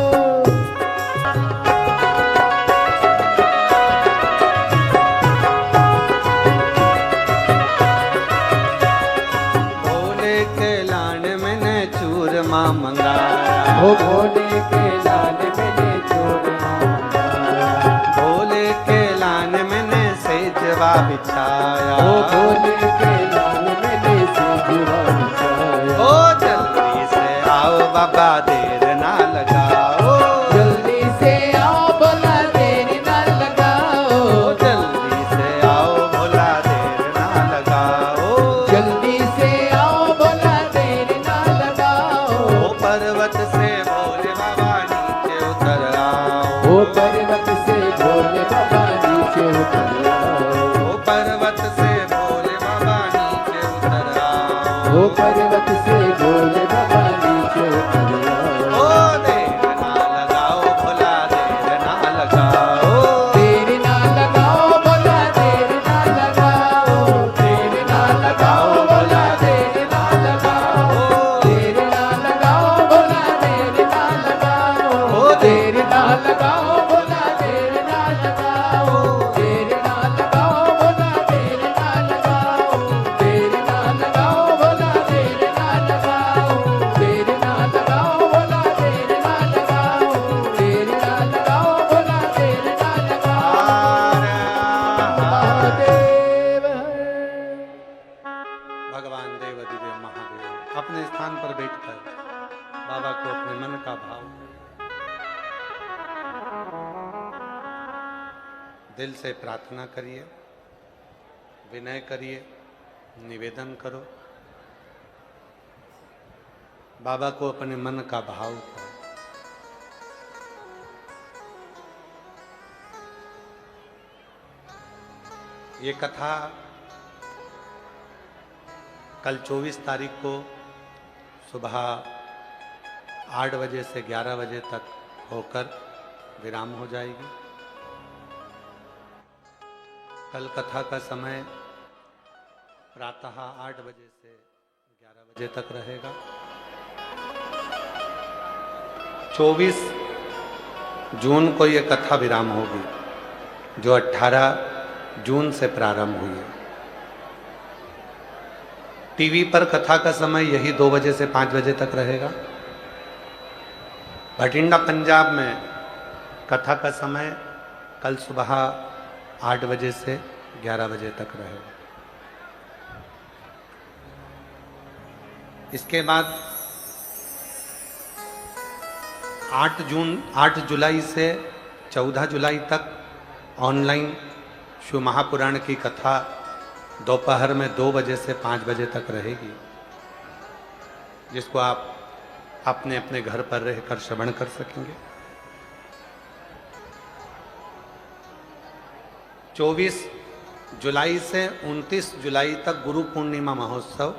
भोले के लाने मैंने चूरमा मंगाया, ओ भोले के लाल मैंने चूरमा मंगाया, भोले के लाने मैंने सेजवा बिछाया। ओ भोले के लाल मैंने सेजवा बिछाया। ओ जल्दी से आओ बाबा देर ना लगाओ, जल्दी से आओ बोला देरी ना लगाओ, ओ जल्दी से आओ भोला देर ना लगाओ। जल्दी से आओ बोला देरी ना लगाओ, ओ पर्वत से भोले बाबा नीचे उतर आओ, ओ पर्वत से भोले बाबा नीचे उतर आओ, ओ पर्वत से भोले बाबा नीचे उतर आओ। ओ पर्वत से भोले बाबा नीचे उतर आओ। ओ देर ना लगाओ भोला देर ना लगाओ, देरी ना लगाओ बोला देरी ना लगाओ, देरी ना लगाओ बोला देरी ना लगाओ, देरी ना लगाओ बोला देरी ना लगाओ, ओ देरी ना लगाओ बोला देरी ना लगाओ, देरी ना लगाओ बोला देरी ना लगाओ, देरी ना लगाओ बोला देरी ना लगाओ, देरी ना लगाओ बोला देरी ना लगाओ, देरी ना लगाओ बोला देरी ना लगाओ। महादेव भगवान देव अधिदेव महादेव अपने स्थान पर बैठकर बाबा को अपने मन का भाव दिल से प्रार्थना करिए, विनय करिए, निवेदन करो, बाबा को अपने मन का भाव करो। ये कथा कल 24 तारीख को सुबह 8 बजे से 11 बजे तक होकर विराम हो जाएगी। कल कथा का समय प्रातः 8 बजे से 11 बजे तक रहेगा। 24 जून को ये कथा विराम होगी, जो 18 जून से प्रारंभ हुई है। टीवी पर कथा का समय यही 2 बजे से 5 बजे तक रहेगा। भटिंडा पंजाब में कथा का समय कल सुबह 8 बजे से 11 बजे तक रहेगा। इसके बाद 8 जुलाई से 14 जुलाई तक ऑनलाइन शिव महापुराण की कथा दोपहर में 2 बजे से 5 बजे तक रहेगी, जिसको आप अपने अपने घर पर रहकर श्रवण कर सकेंगे। 24 जुलाई से 29 जुलाई तक गुरु पूर्णिमा महोत्सव,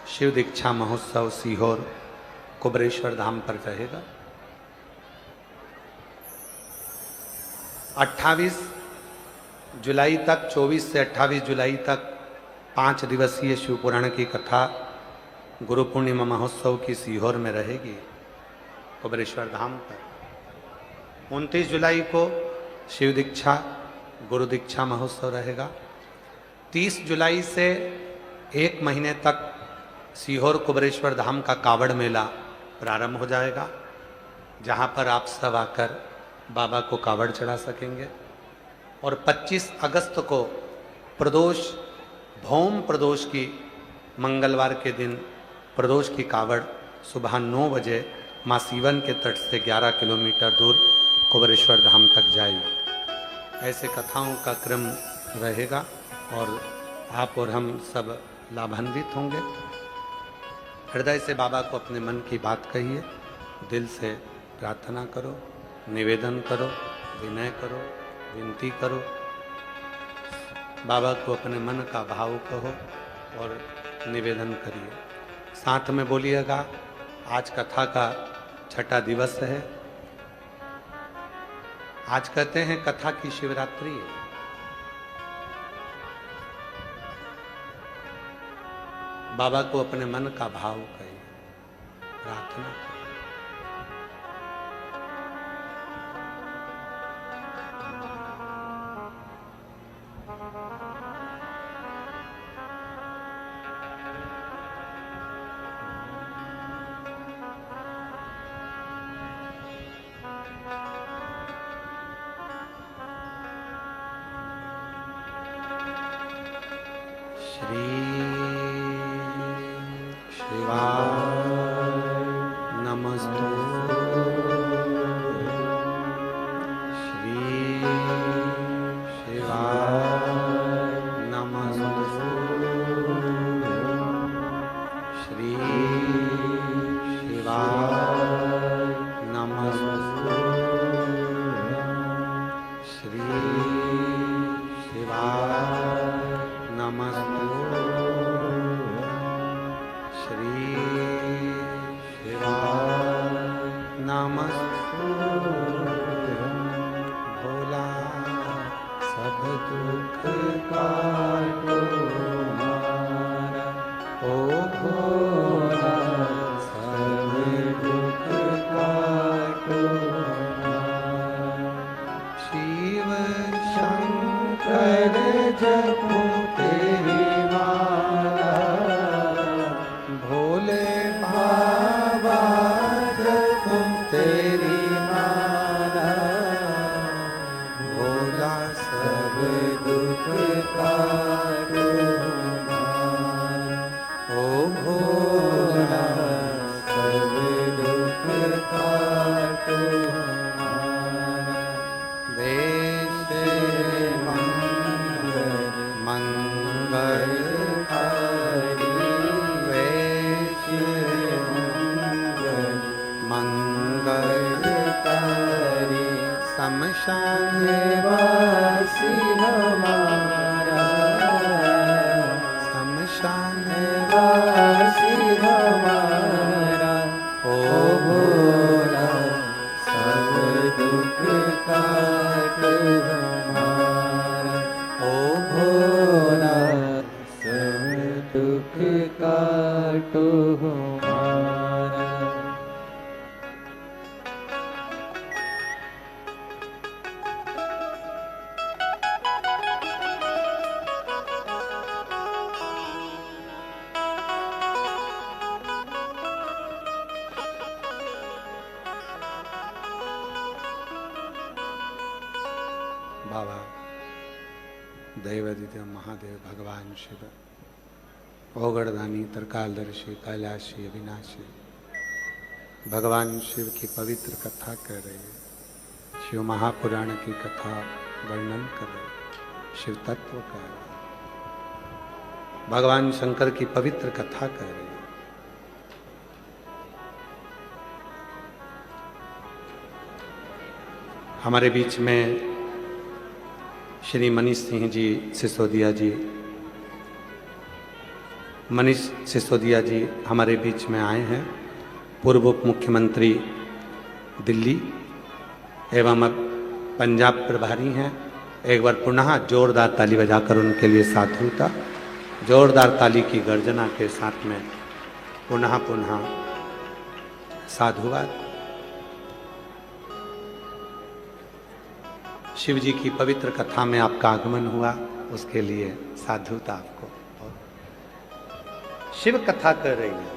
शिव दीक्षा महोत्सव सीहोर कुबरेश्वर धाम पर रहेगा। 28 जुलाई तक, 24 से 28 जुलाई तक 5 दिवसीय शिव पुराण की कथा गुरु पूर्णिमा महोत्सव की सीहोर में रहेगी, कुबरेश्वर धाम पर। 29 जुलाई को शिव दीक्षा गुरु दीक्षा महोत्सव रहेगा। 30 जुलाई से 1 महीने तक सीहोर कुबरेश्वर धाम का कावड़ मेला प्रारंभ हो जाएगा, जहां पर आप सब आकर बाबा को कावड़ चढ़ा सकेंगे। और 25 अगस्त को प्रदोष, भौम प्रदोष की मंगलवार के दिन प्रदोष की कावड़ सुबह 9 बजे माँ सीवन के तट से 11 किलोमीटर दूर कुबरेश्वर धाम तक जाएगी। ऐसे कथाओं का क्रम रहेगा और आप और हम सब लाभान्वित होंगे। हृदय से बाबा को अपने मन की बात कहिए, दिल से प्रार्थना करो, निवेदन करो, विनय करो, विनती करो। बाबा को अपने मन का भाव कहो और निवेदन करिए। साथ में बोलिएगा, आज कथा का 6ठा दिवस है। आज कहते हैं कथा की शिवरात्रि है। बाबा को अपने मन का भाव कहिए, प्रार्थना करिए। देवादिदेव महादेव भगवान शिव, ओगड़दानी, त्रिकालदर्शी, कैलाशी, अविनाशी, भगवान शिव की पवित्र कथा कर रहे हैं। शिव महापुराण की कथा वर्णन कर रहे हैं, शिव तत्व कह रहे हैं, भगवान शंकर की पवित्र कथा कर रहे हैं। हमारे बीच में श्री मनीष सिंह जी सिसोदिया जी, मनीष सिसोदिया जी हमारे बीच में आए हैं, पूर्व उप मुख्यमंत्री दिल्ली एवं अब पंजाब प्रभारी हैं। एक बार पुनः जोरदार ताली बजाकर उनके लिए साधुता, जोरदार ताली की गर्जना के साथ में पुनः साधुवाद। शिव जी की पवित्र कथा में आपका आगमन हुआ, उसके लिए साधुता आपको। शिव कथा कर रही है,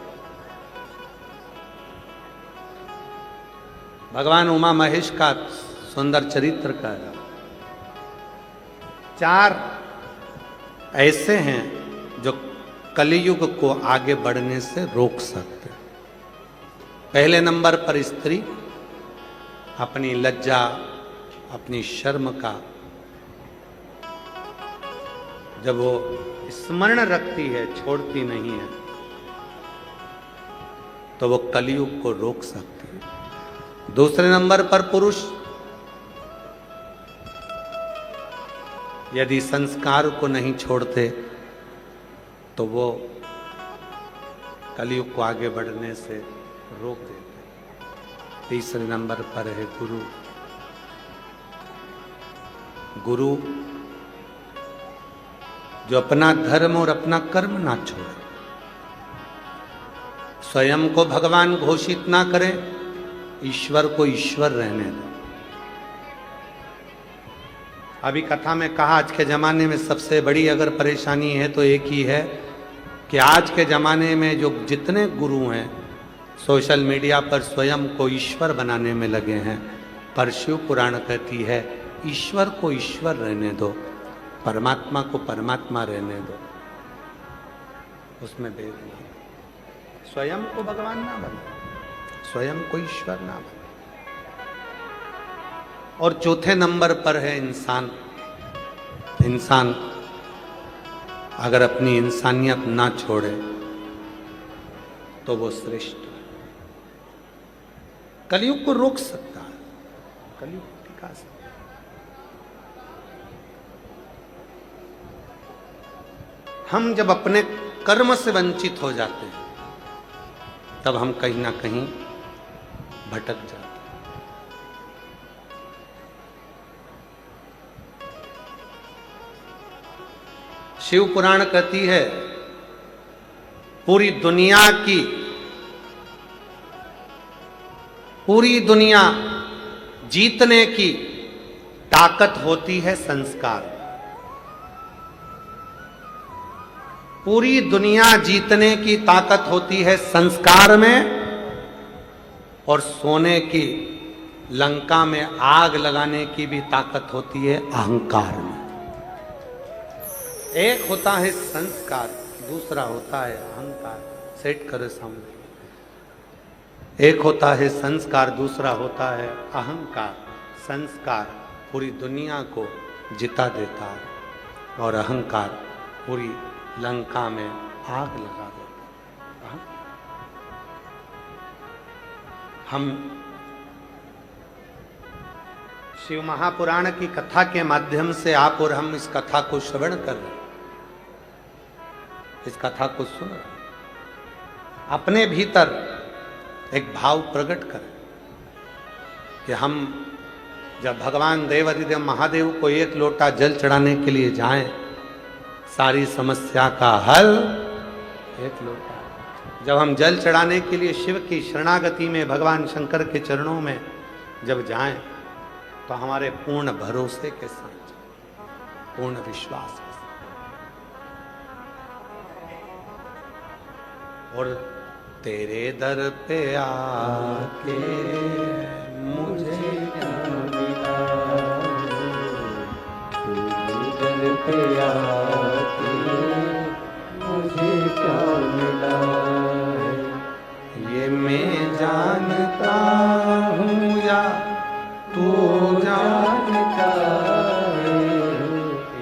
भगवान उमा महेश का सुंदर चरित्र कर रहा। 4 ऐसे हैं जो कलियुग को आगे बढ़ने से रोक सकते। पहले नंबर पर स्त्री अपनी लज्जा, अपनी शर्म का जब वो स्मरण रखती है, छोड़ती नहीं है, तो वो कलियुग को रोक सकती है। दूसरे नंबर पर पुरुष यदि संस्कार को नहीं छोड़ते तो वो कलियुग को आगे बढ़ने से रोक देते। तीसरे नंबर पर है गुरु। गुरु जो अपना धर्म और अपना कर्म ना छोड़े, स्वयं को भगवान घोषित ना करे, ईश्वर को ईश्वर रहने दे। अभी कथा में कहा आज के जमाने में सबसे बड़ी अगर परेशानी है तो एक ही है कि आज के जमाने में जो जितने गुरु हैं सोशल मीडिया पर स्वयं को ईश्वर बनाने में लगे हैं। पर शिव पुराण कहती है ईश्वर को ईश्वर रहने दो, परमात्मा को परमात्मा रहने दो, उसमें भेद नहीं। स्वयं को भगवान ना बने, स्वयं को ईश्वर ना बने। और चौथे नंबर पर है इंसान। इंसान अगर अपनी इंसानियत ना छोड़े तो वो श्रेष्ठ है, कलयुग को रोक सकता है, कलयुग को टिका सकता है। हम जब अपने कर्म से वंचित हो जाते हैं तब हम कहीं ना कहीं भटक जाते हैं। शिव पुराण कहती है पूरी दुनिया जीतने की ताकत होती है संस्कार। पूरी दुनिया जीतने की ताकत होती है संस्कार में, और सोने की लंका में आग लगाने की भी ताकत होती है अहंकार में। एक होता है संस्कार, दूसरा होता है अहंकार। सेट करो सामने। एक होता है संस्कार, दूसरा होता है अहंकार। संस्कार पूरी दुनिया को जिता देता है और अहंकार पूरी लंका में आग लगा देता है। हम शिव महापुराण की कथा के माध्यम से आप और हम इस कथा को श्रवण कर रहे हैं, इस कथा को सुन रहे हैं। अपने भीतर एक भाव प्रकट करें कि हम जब भगवान देवादिदेव महादेव को एक लोटा जल चढ़ाने के लिए जाएं, सारी समस्या का हल एक लोटा। जब हम जल चढ़ाने के लिए शिव की शरणागति में भगवान शंकर के चरणों में जब जाएं तो हमारे पूर्ण भरोसे के साथ, पूर्ण विश्वास के साथ। और तेरे दर पे आके मुझे क्या मिला, दर पे आके मुझे क्या मिला है। ये मैं जानता हूँ या तू जानता है,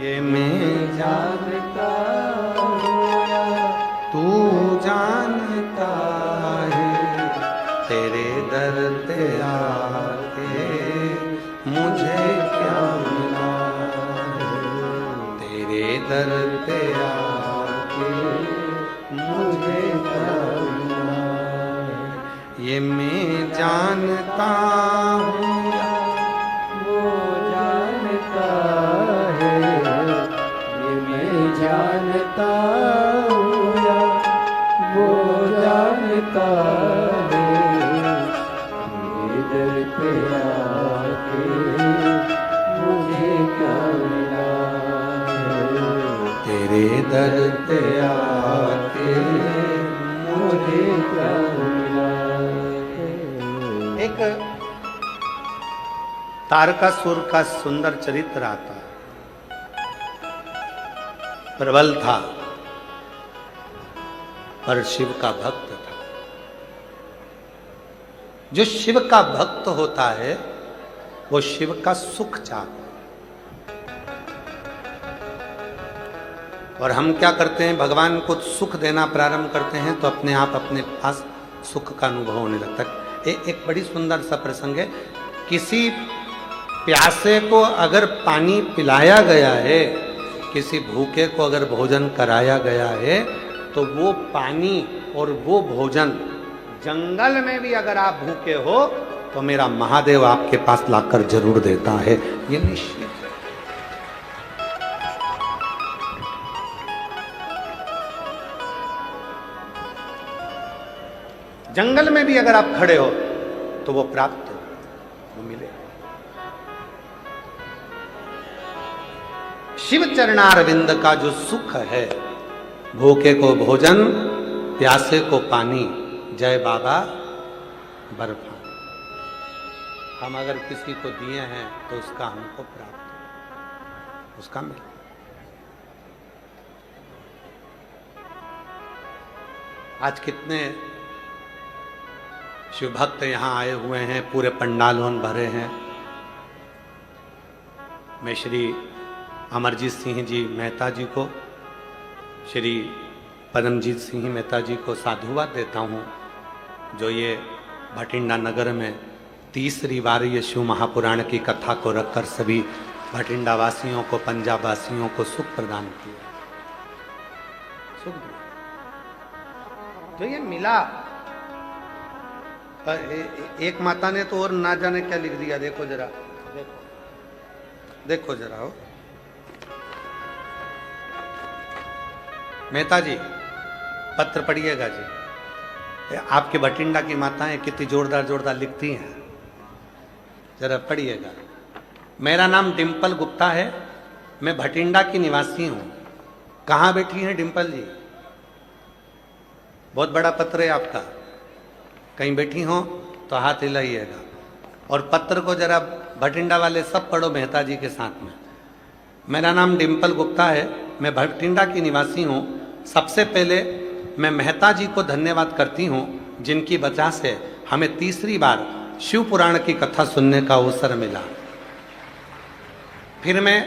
ये मैं जानता हूँ या तू जानता है, तेरे दर पे आके मुझे क्या मिला है। तेरे दर पे आके मुझे क्या मिला है। ये मैं जानता हूँ वो जानता है, ये मैं जानता हूँ या वो जानता है, मेरे दर पे आके मुझे क्या मिला है। तेरे दर पे आके मुझे क्या मिला है। एक तारकासुर का सुंदर चरित्र आता है। प्रबल था पर शिव का भक्त था। जो शिव का भक्त होता है वो शिव का सुख चाहता है। और हम क्या करते हैं, भगवान को सुख देना प्रारंभ करते हैं तो अपने आप अपने पास सुख का अनुभव होने लगता है। एक बड़ी सुंदर सा प्रसंग है। किसी प्यासे को अगर पानी पिलाया गया है, किसी भूखे को अगर भोजन कराया गया है, तो वो पानी और वो भोजन जंगल में भी अगर आप भूखे हो तो मेरा महादेव आपके पास लाकर जरूर देता है, ये निश्चित है। जंगल में भी अगर आप खड़े हो तो वो प्राप्त हो, वो मिले। शिव चरणारविंद का जो सुख है, भूखे को भोजन, प्यासे को पानी, जय बाबा बर्फा। हम अगर किसी को दिए हैं तो उसका हमको प्राप्त हो, उसका मिले। आज कितने शिव भक्त यहाँ आए हुए हैं, पूरे पंडालों भरे हैं। मैं श्री अमरजीत सिंह जी मेहता जी को, श्री परमजीत सिंह मेहता जी को साधुवाद देता हूँ, जो ये भटिंडा नगर में तीसरी बार ये शिव महापुराण की कथा को रखकर सभी भटिंडा वासियों को, पंजाब वासियों को सुख प्रदान किया। सुख तो ये मिला। एक माता ने तो और ना जाने क्या लिख दिया, देखो जरा, देखो जरा। हो मेहता जी, पत्र पढ़िएगा जी। आपके भटिंडा की माताएं कितनी जोरदार जोरदार लिखती हैं, जरा पढ़िएगा। मेरा नाम डिम्पल गुप्ता है, मैं भटिंडा की निवासी हूं। कहाँ बैठी हैं डिम्पल जी? बहुत बड़ा पत्र है आपका, कहीं बैठी हो तो हाथ हिलाइएगा। और पत्र को जरा भटिंडा वाले सब पढ़ो मेहता जी के साथ में। मेरा नाम डिम्पल गुप्ता है, मैं भटिंडा की निवासी हूँ। सबसे पहले मैं मेहता जी को धन्यवाद करती हूँ, जिनकी वजह से हमें तीसरी बार शिव पुराण की कथा सुनने का अवसर मिला। फिर मैं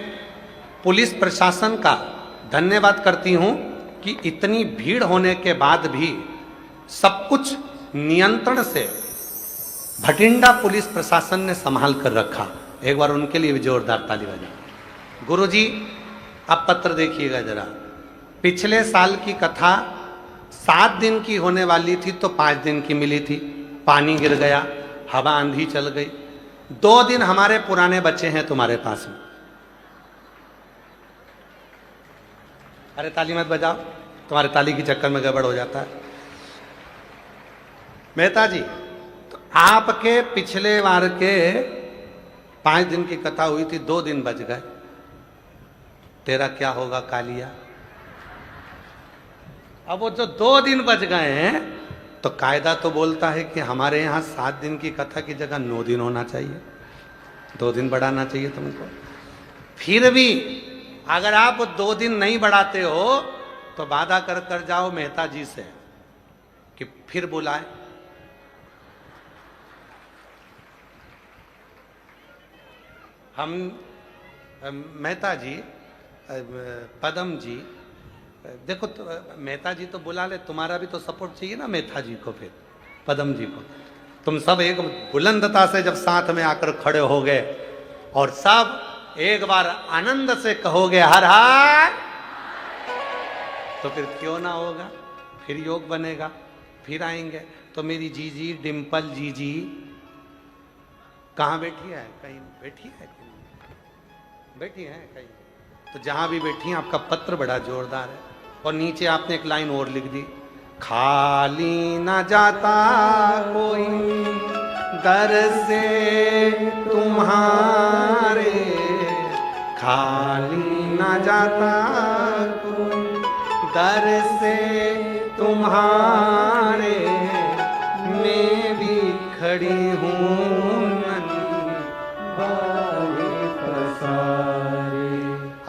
पुलिस प्रशासन का धन्यवाद करती हूँ कि इतनी भीड़ होने के बाद भी सब कुछ नियंत्रण से भटिंडा पुलिस प्रशासन ने संभाल कर रखा। एक बार उनके लिए भी जोरदार ताली बजाएं। गुरुजी, अब पत्र देखिएगा जरा। पिछले साल की कथा 7 दिन की होने वाली थी तो 5 दिन की मिली थी। पानी गिर गया, हवा आंधी चल गई। 2 दिन हमारे पुराने बच्चे हैं तुम्हारे पास में। अरे ताली मत बजाओ, तुम्हारे ताली के चक्कर में गड़बड़ हो जाता है। मेहता जी, तो आपके पिछले बार के 5 दिन की कथा हुई थी, 2 दिन बच गए। तेरा क्या होगा कालिया? अब वो जो 2 दिन बच गए हैं, तो कायदा तो बोलता है कि हमारे यहाँ 7 दिन की कथा की जगह 9 दिन होना चाहिए, 2 दिन बढ़ाना चाहिए तुमको। फिर भी अगर आप 2 दिन नहीं बढ़ाते हो तो वादा कर जाओ मेहता जी से कि फिर बुलाए। हम मेहता जी, पदम जी, देखो तो, मेहता जी तो बुला ले, तुम्हारा भी तो सपोर्ट चाहिए ना मेहता जी को, फिर पदम जी को। तुम सब एक बुलंदता से जब साथ में आकर खड़े हो गए और सब एक बार आनंद से कहोगे हर हर, तो फिर क्यों ना होगा, फिर योग बनेगा, फिर आएंगे। तो मेरी जीजी डिम्पल जीजी कहाँ बैठी है? कहीं बैठी है? बैठी है कहीं? तो जहां भी बैठी है आपका पत्र बड़ा जोरदार है। और नीचे आपने एक लाइन और लिख दी, खाली ना जाता कोई दर से तुम्हारे, खाली ना जाता कोई दर से तुम्हारे, मैं भी खड़ी हूँ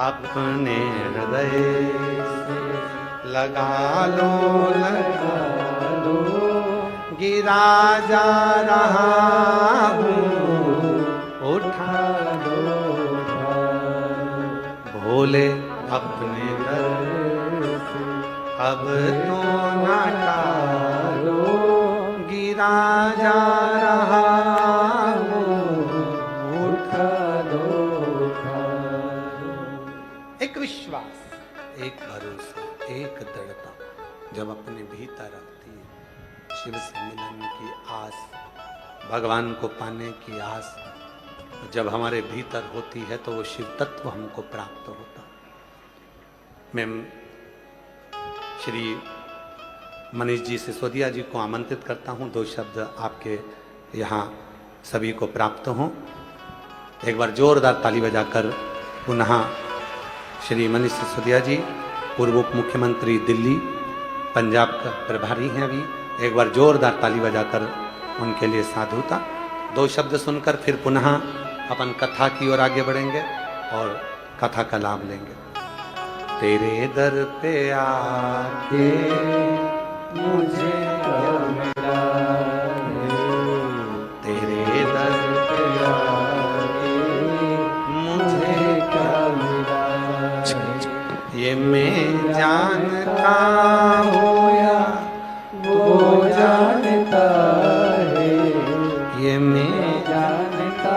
अपने हृदय से लगा लो, गिरा जा रहा हूँ उठा लो, भोले अपने दर से अब तो ना टालो, गिरा जा रहा हूँ उठा लो। एक विश्वास, एक भरोसा, एक दृढ़ता जब अपने भीतर आती है, शिव से मिलन की आस, भगवान को पाने की आस जब हमारे भीतर होती है तो वो शिव तत्व हमको प्राप्त होता। मैं श्री मनीष जी सिसोदिया जी को आमंत्रित करता हूँ, 2 शब्द आपके यहाँ सभी को प्राप्त हों। एक बार जोरदार ताली बजाकर पुनः श्री मनीष सिसोदिया जी, पूर्व उप मुख्यमंत्री दिल्ली पंजाब का प्रभारी हैं अभी, एक बार जोरदार ताली बजाकर उनके लिए साधुता। 2 शब्द सुनकर फिर पुनः अपन कथा की ओर आगे बढ़ेंगे और कथा का लाभ लेंगे। तेरे दर पे आके मुझे क्या मिला है, तेरे दर पे आके मुझे क्या मिला, ये मैं जानता हूँ या वो जानता है, ये मैं जानता